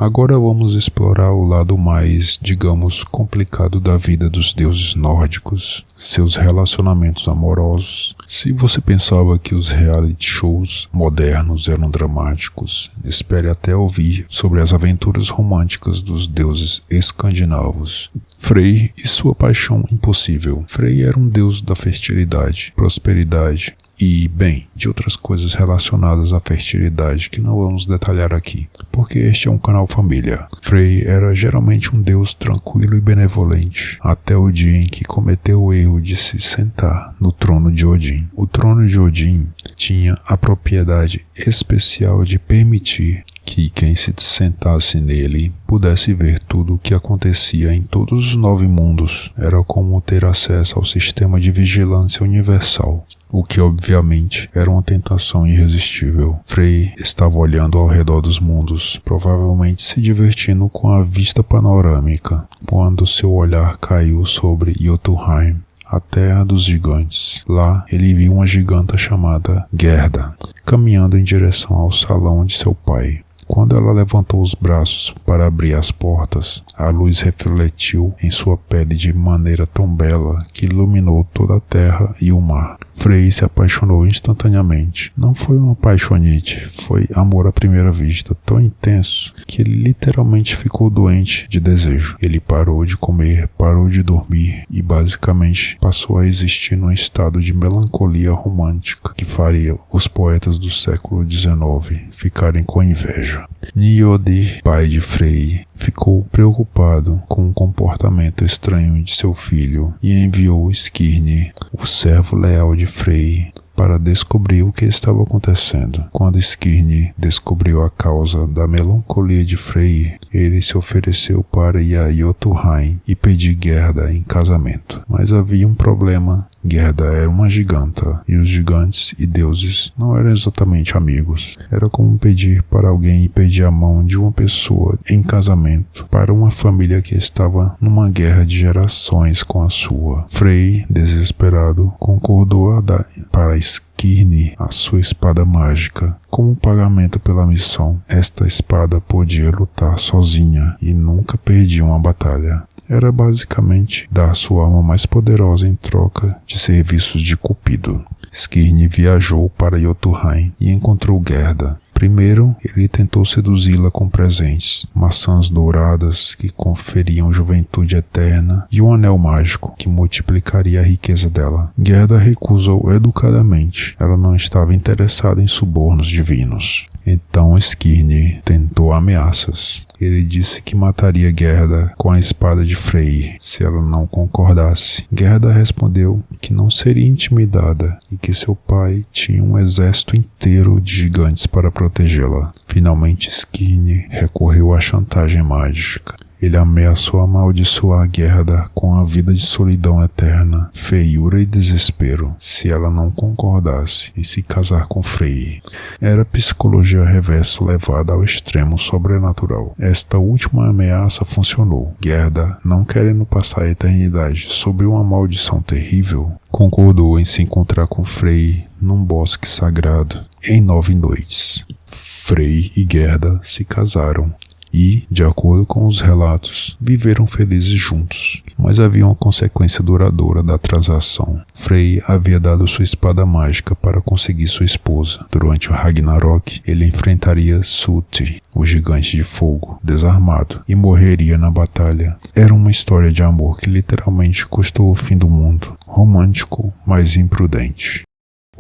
Agora vamos explorar o lado mais, digamos, complicado da vida dos deuses nórdicos, seus relacionamentos amorosos. Se você pensava que os reality shows modernos eram dramáticos, espere até ouvir sobre as aventuras românticas dos deuses escandinavos. Frey e sua paixão impossível. Frey era um deus da fertilidade, prosperidade e, bem, de outras coisas relacionadas à fertilidade que não vamos detalhar aqui, porque este é um canal família. Frey era geralmente um deus tranquilo e benevolente, até o dia em que cometeu o erro de se sentar no trono de Odin. O trono de Odin tinha a propriedade especial de permitir que quem se sentasse nele pudesse ver tudo o que acontecia em todos os 9 mundos. Era como ter acesso ao sistema de vigilância universal, o que obviamente era uma tentação irresistível. Frey estava olhando ao redor dos mundos, provavelmente se divertindo com a vista panorâmica, quando seu olhar caiu sobre Jotunheim, a terra dos gigantes. Lá ele viu uma giganta chamada Gerda, caminhando em direção ao salão de seu pai. Quando ela levantou os braços para abrir as portas, a luz refletiu em sua pele de maneira tão bela que iluminou toda a terra e o mar. Frey se apaixonou instantaneamente. Não foi uma paixonite, foi amor à primeira vista, tão intenso que ele literalmente ficou doente de desejo. Ele parou de comer, parou de dormir e basicamente passou a existir num estado de melancolia romântica que faria os poetas do século XIX ficarem com inveja. Niodir, pai de Frey, ficou preocupado com o comportamento estranho de seu filho e enviou Skirnir, o servo leal de Frey, para descobrir o que estava acontecendo. Quando Skirnir descobriu a causa da melancolia de Frey, ele se ofereceu para ir a Jotunheim e pedir Gerda em casamento. Mas havia um problema. Gerda era uma giganta, e os gigantes e deuses não eram exatamente amigos. Era como pedir para alguém pedir a mão de uma pessoa em casamento para uma família que estava numa guerra de gerações com a sua. Frey, desesperado, concordou a dar para Skirnir a sua espada mágica. Como pagamento pela missão, esta espada podia lutar sozinha e nunca perdia uma batalha. Era basicamente dar sua alma mais poderosa em troca de serviços de Cupido. Skirnir viajou para Jotunheim e encontrou Gerda. Primeiro, ele tentou seduzi-la com presentes, maçãs douradas que conferiam juventude eterna e um anel mágico que multiplicaria a riqueza dela. Gerda recusou educadamente. Ela não estava interessada em subornos divinos. Então Skirnir tentou ameaças. Ele disse que mataria Gerda com a espada de Frey se ela não concordasse. Gerda respondeu que não seria intimidada e que seu pai tinha um exército inteiro de gigantes para protegê-la. Finalmente Skirnir recorreu à chantagem mágica. Ele ameaçou amaldiçoar Gerda com a vida de solidão eterna, feiura e desespero, se ela não concordasse em se casar com Frey. Era psicologia reversa levada ao extremo sobrenatural. Esta última ameaça funcionou. Gerda, não querendo passar a eternidade sob uma maldição terrível, concordou em se encontrar com Frey num bosque sagrado em 9 noites. Frey e Gerda se casaram e, de acordo com os relatos, viveram felizes juntos. Mas havia uma consequência duradoura da transação. Frey havia dado sua espada mágica para conseguir sua esposa. Durante o Ragnarok, ele enfrentaria Surtr, o gigante de fogo, desarmado, e morreria na batalha. Era uma história de amor que literalmente custou o fim do mundo. Romântico, mas imprudente.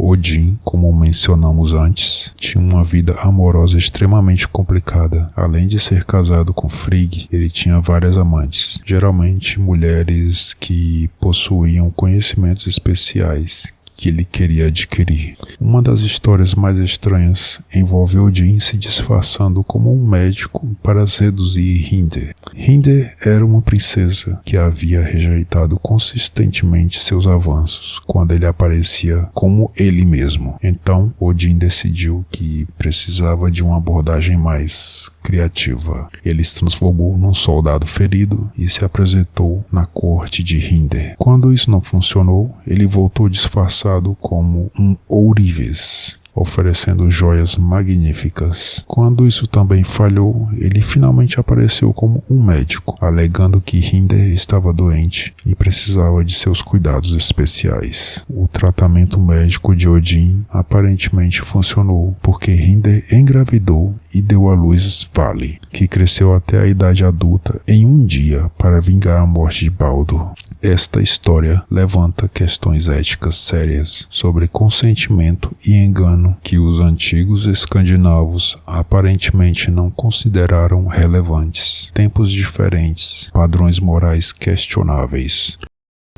Odin, como mencionamos antes, tinha uma vida amorosa extremamente complicada. Além de ser casado com Frigg, ele tinha várias amantes, geralmente mulheres que possuíam conhecimentos especiais que ele queria adquirir. Uma das histórias mais estranhas envolve Odin se disfarçando como um médico para seduzir Hinde. Hinde era uma princesa que havia rejeitado consistentemente seus avanços quando ele aparecia como ele mesmo. Então, Odin decidiu que precisava de uma abordagem mais criativa. Ele se transformou num soldado ferido e se apresentou na corte de Hinde. Quando isso não funcionou, ele voltou disfarçado como um ourives, oferecendo joias magníficas. Quando isso também falhou, ele finalmente apareceu como um médico, alegando que Hinde estava doente e precisava de seus cuidados especiais. O tratamento médico de Odin aparentemente funcionou, porque Hinde engravidou e deu à luz Vali, que cresceu até a idade adulta em um dia para vingar a morte de Baldur. Esta história levanta questões éticas sérias sobre consentimento e engano que os antigos escandinavos aparentemente não consideraram relevantes. Tempos diferentes, padrões morais questionáveis.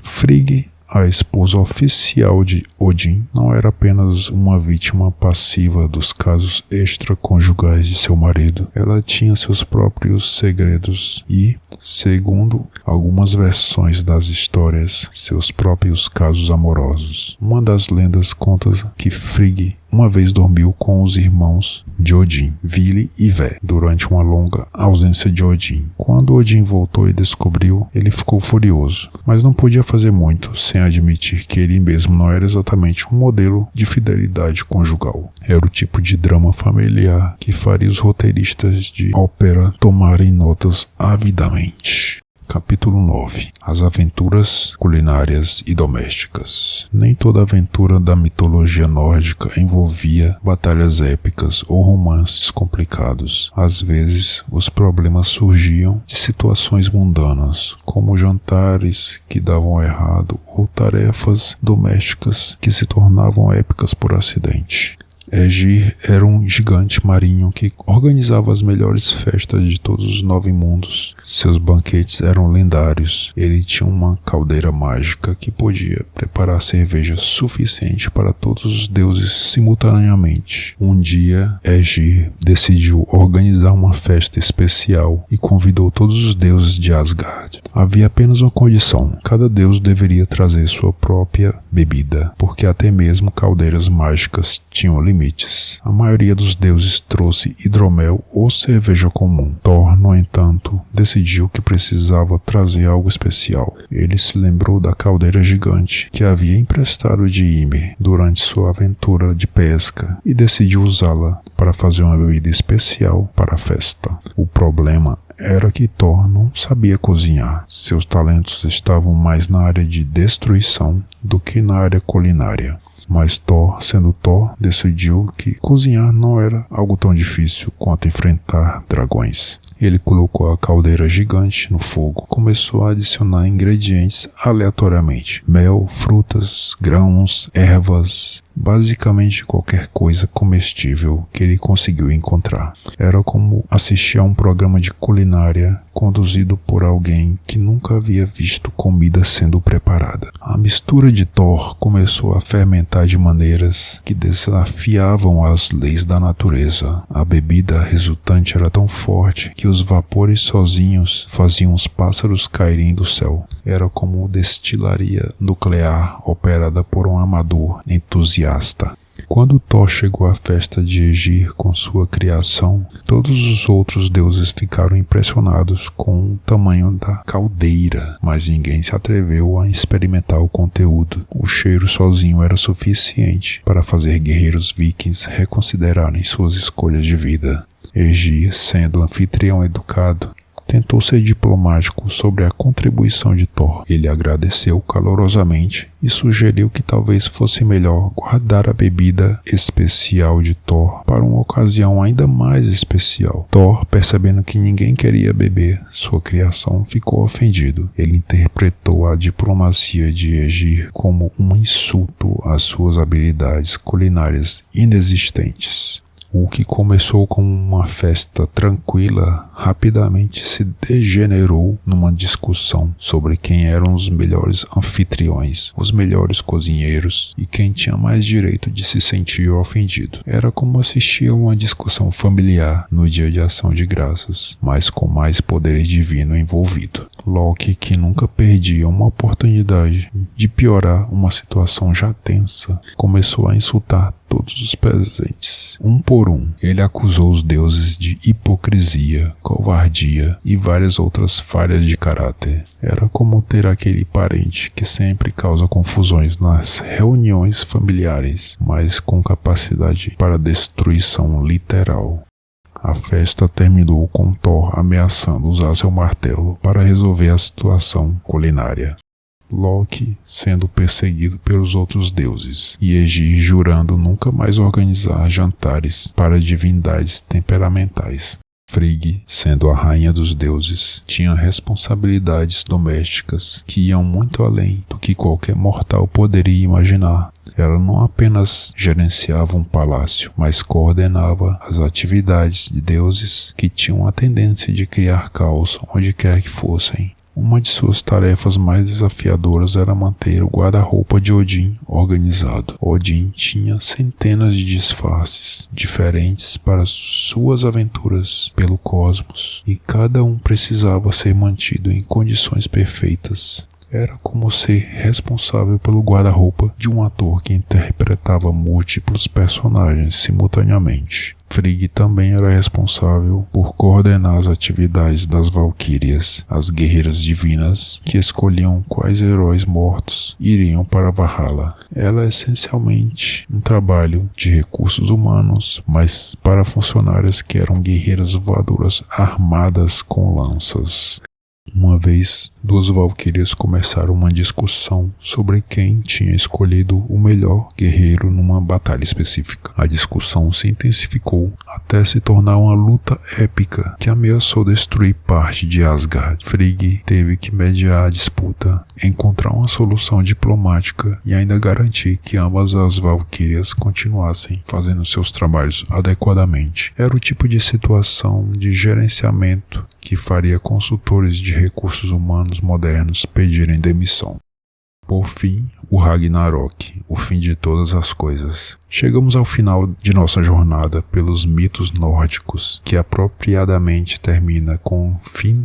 Frigg, a esposa oficial de Odin, não era apenas uma vítima passiva dos casos extraconjugais de seu marido. Ela tinha seus próprios segredos e, segundo algumas versões das histórias, seus próprios casos amorosos. Uma das lendas conta que Frigg uma vez dormiu com os irmãos de Odin, Vili e Vé, durante uma longa ausência de Odin. Quando Odin voltou e descobriu, ele ficou furioso, mas não podia fazer muito sem admitir que ele mesmo não era exatamente um modelo de fidelidade conjugal. Era o tipo de drama familiar que faria os roteiristas de ópera tomarem notas avidamente. Capítulo 9. As aventuras culinárias e domésticas. Nem toda aventura da mitologia nórdica envolvia batalhas épicas ou romances complicados. Às vezes, os problemas surgiam de situações mundanas, como jantares que davam errado ou tarefas domésticas que se tornavam épicas por acidente. Aegir era um gigante marinho que organizava as melhores festas de todos os 9 mundos. Seus banquetes eram lendários. Ele tinha uma caldeira mágica que podia preparar cerveja suficiente para todos os deuses simultaneamente. Um dia, Aegir decidiu organizar uma festa especial e convidou todos os deuses de Asgard. Havia apenas uma condição: cada deus deveria trazer sua própria bebida, porque até mesmo caldeiras mágicas tinham limites. A maioria dos deuses trouxe hidromel ou cerveja comum. Thor, no entanto, decidiu que precisava trazer algo especial. Ele se lembrou da caldeira gigante que havia emprestado de Ymir durante sua aventura de pesca e decidiu usá-la para fazer uma bebida especial para a festa. O problema era que Thor não sabia cozinhar. Seus talentos estavam mais na área de destruição do que na área culinária. Mas Thor, sendo Thor, decidiu que cozinhar não era algo tão difícil quanto enfrentar dragões. Ele colocou a caldeira gigante no fogo, começou a adicionar ingredientes aleatoriamente: mel, frutas, grãos, ervas, basicamente qualquer coisa comestível que ele conseguiu encontrar. Era como assistir a um programa de culinária conduzido por alguém que nunca havia visto comida sendo preparada. A mistura de Thor começou a fermentar de maneiras que desafiavam as leis da natureza. A bebida resultante era tão forte que os vapores sozinhos faziam os pássaros caírem do céu. Era como destilaria nuclear operada por um amador entusiasta. Quando Thor chegou à festa de Aegir com sua criação, todos os outros deuses ficaram impressionados com o tamanho da caldeira, mas ninguém se atreveu a experimentar o conteúdo. O cheiro sozinho era suficiente para fazer guerreiros vikings reconsiderarem suas escolhas de vida. Aegir, sendo anfitrião educado, tentou ser diplomático sobre a contribuição de Thor. Ele agradeceu calorosamente e sugeriu que talvez fosse melhor guardar a bebida especial de Thor para uma ocasião ainda mais especial. Thor, percebendo que ninguém queria beber sua criação, ficou ofendido. Ele interpretou a diplomacia de Aegir como um insulto às suas habilidades culinárias inexistentes. O que começou como uma festa tranquila rapidamente se degenerou numa discussão sobre quem eram os melhores anfitriões, os melhores cozinheiros e quem tinha mais direito de se sentir ofendido. Era como assistir a uma discussão familiar no dia de ação de graças, mas com mais poder divino envolvido. Loki, que nunca perdia uma oportunidade de piorar uma situação já tensa, começou a insultar todos os presentes, um por um. Ele acusou os deuses de hipocrisia, covardia e várias outras falhas de caráter. Era como ter aquele parente que sempre causa confusões nas reuniões familiares, mas com capacidade para destruição literal. A festa terminou com Thor ameaçando usar seu martelo para resolver a situação culinária. Loki sendo perseguido pelos outros deuses e Aegir jurando nunca mais organizar jantares para divindades temperamentais. Frigg, sendo a rainha dos deuses, tinha responsabilidades domésticas que iam muito além do que qualquer mortal poderia imaginar. Ela não apenas gerenciava um palácio, mas coordenava as atividades de deuses que tinham a tendência de criar caos onde quer que fossem. Uma de suas tarefas mais desafiadoras era manter o guarda-roupa de Odin organizado. Odin tinha centenas de disfarces diferentes para suas aventuras pelo cosmos, e cada um precisava ser mantido em condições perfeitas. Era como ser responsável pelo guarda-roupa de um ator que interpretava múltiplos personagens simultaneamente. Frigg também era responsável por coordenar as atividades das Valquírias, as guerreiras divinas que escolhiam quais heróis mortos iriam para Valhalla. Era essencialmente um trabalho de recursos humanos, mas para funcionárias que eram guerreiras voadoras armadas com lanças. Uma vez, duas valquírias começaram uma discussão sobre quem tinha escolhido o melhor guerreiro numa batalha específica. A discussão se intensificou até se tornar uma luta épica que ameaçou destruir parte de Asgard. Frigg teve que mediar a disputa, encontrar uma solução diplomática e ainda garantir que ambas as valquírias continuassem fazendo seus trabalhos adequadamente. Era o tipo de situação de gerenciamento que faria consultores de recursos humanos modernos pedirem demissão. Por fim, o Ragnarok, o fim de todas as coisas. Chegamos ao final de nossa jornada pelos mitos nórdicos, que apropriadamente termina com o fim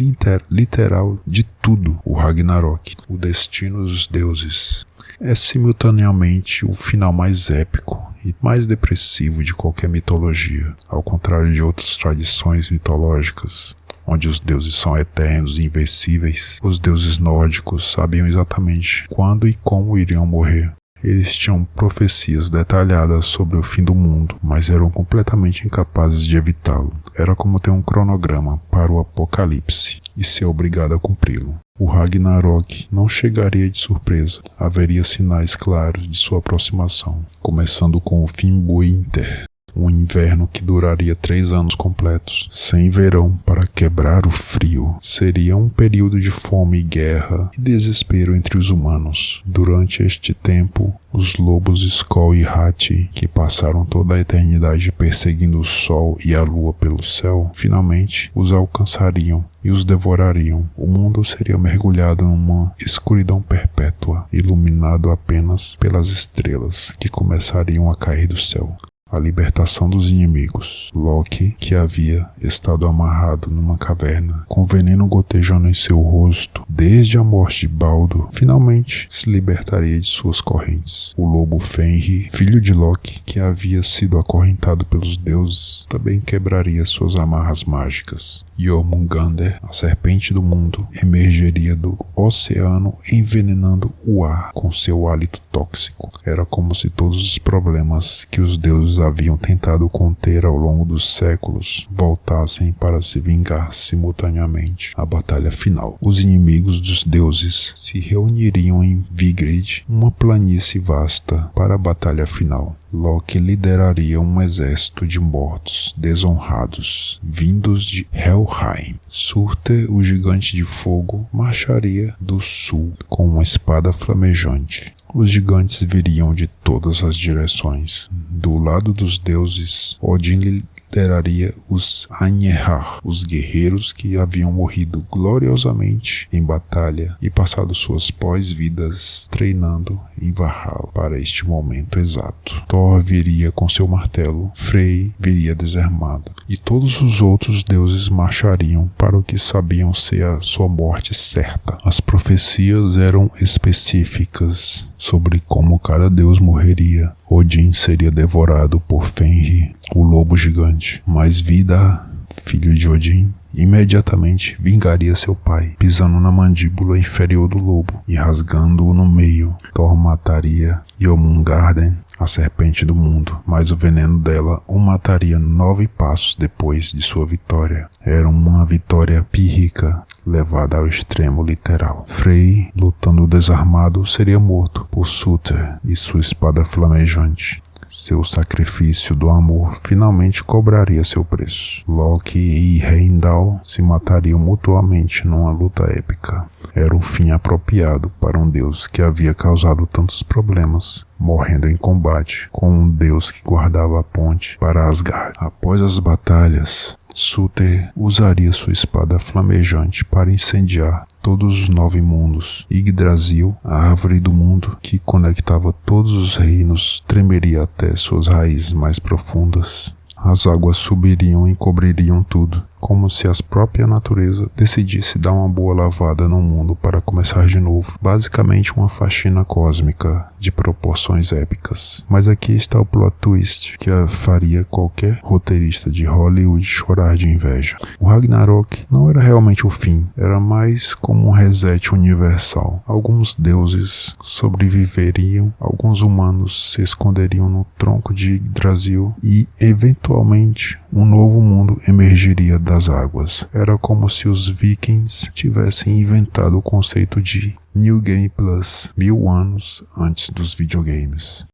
literal de tudo, o Ragnarok, o destino dos deuses. É simultaneamente o final mais épico e mais depressivo de qualquer mitologia, ao contrário de outras tradições mitológicas, onde os deuses são eternos e invencíveis. Os deuses nórdicos sabiam exatamente quando e como iriam morrer. Eles tinham profecias detalhadas sobre o fim do mundo, mas eram completamente incapazes de evitá-lo. Era como ter um cronograma para o apocalipse e ser obrigado a cumpri-lo. O Ragnarok não chegaria de surpresa. Haveria sinais claros de sua aproximação, começando com o Fimbulwinter, um inverno que duraria 3 anos completos, sem verão para quebrar o frio. Seria um período de fome, guerra e desespero entre os humanos. Durante este tempo, os lobos Skoll e Hati, que passaram toda a eternidade perseguindo o sol e a lua pelo céu, finalmente os alcançariam e os devorariam. O mundo seria mergulhado numa escuridão perpétua, iluminado apenas pelas estrelas que começariam a cair do céu. A libertação dos inimigos. Loki, que havia estado amarrado numa caverna, com veneno gotejando em seu rosto desde a morte de Baldur, finalmente se libertaria de suas correntes. O lobo Fenrir, filho de Loki, que havia sido acorrentado pelos deuses, também quebraria suas amarras mágicas. Jormungandr, a serpente do mundo, emergeria do oceano envenenando o ar com seu hálito tóxico. Era como se todos os problemas que os deuses haviam tentado conter ao longo dos séculos voltassem para se vingar simultaneamente. A batalha final. Os inimigos dos deuses se reuniriam em Vigrid, uma planície vasta, para a batalha final. Loki lideraria um exército de mortos desonrados, vindos de Helheim. Surtur, o gigante de fogo, marcharia do sul com uma espada flamejante. Os gigantes viriam de todas as direções. Do lado dos deuses, Odin lideraria os Ainehar, os guerreiros que haviam morrido gloriosamente em batalha e passado suas pós-vidas treinando em Valhalla para este momento exato. Thor viria com seu martelo, Frey viria desarmado, e todos os outros deuses marchariam para o que sabiam ser a sua morte certa. As profecias eram específicas sobre como cada deus morreria. Odin seria devorado por Fenrir, o lobo gigante, mas Vidar, filho de Odin, imediatamente vingaria seu pai, pisando na mandíbula inferior do lobo e rasgando-o no meio. Thor mataria Jormungandr, a serpente do mundo, mas o veneno dela o mataria 9 passos depois de sua vitória. Era uma vitória pírrica, levada ao extremo literal. Frey, lutando desarmado, seria morto por Surtur e sua espada flamejante. Seu sacrifício do amor finalmente cobraria seu preço. Loki e Heimdall se matariam mutuamente numa luta épica. Era o fim apropriado para um deus que havia causado tantos problemas, morrendo em combate com um deus que guardava a ponte para Asgard. Após as batalhas, Surtur usaria sua espada flamejante para incendiar todos os 9 mundos. Yggdrasil, a árvore do mundo que conectava todos os reinos, tremeria até suas raízes mais profundas. As águas subiriam e cobririam tudo, como se a própria natureza decidisse dar uma boa lavada no mundo para começar de novo. Basicamente uma faxina cósmica de proporções épicas. Mas aqui está o plot twist que faria qualquer roteirista de Hollywood chorar de inveja. O Ragnarok não era realmente o fim, era mais como um reset universal. Alguns deuses sobreviveriam, alguns humanos se esconderiam no tronco de Yggdrasil e, eventualmente, um novo mundo emergiria das águas. Era como se os vikings tivessem inventado o conceito de New Game Plus 1000 anos antes dos videogames.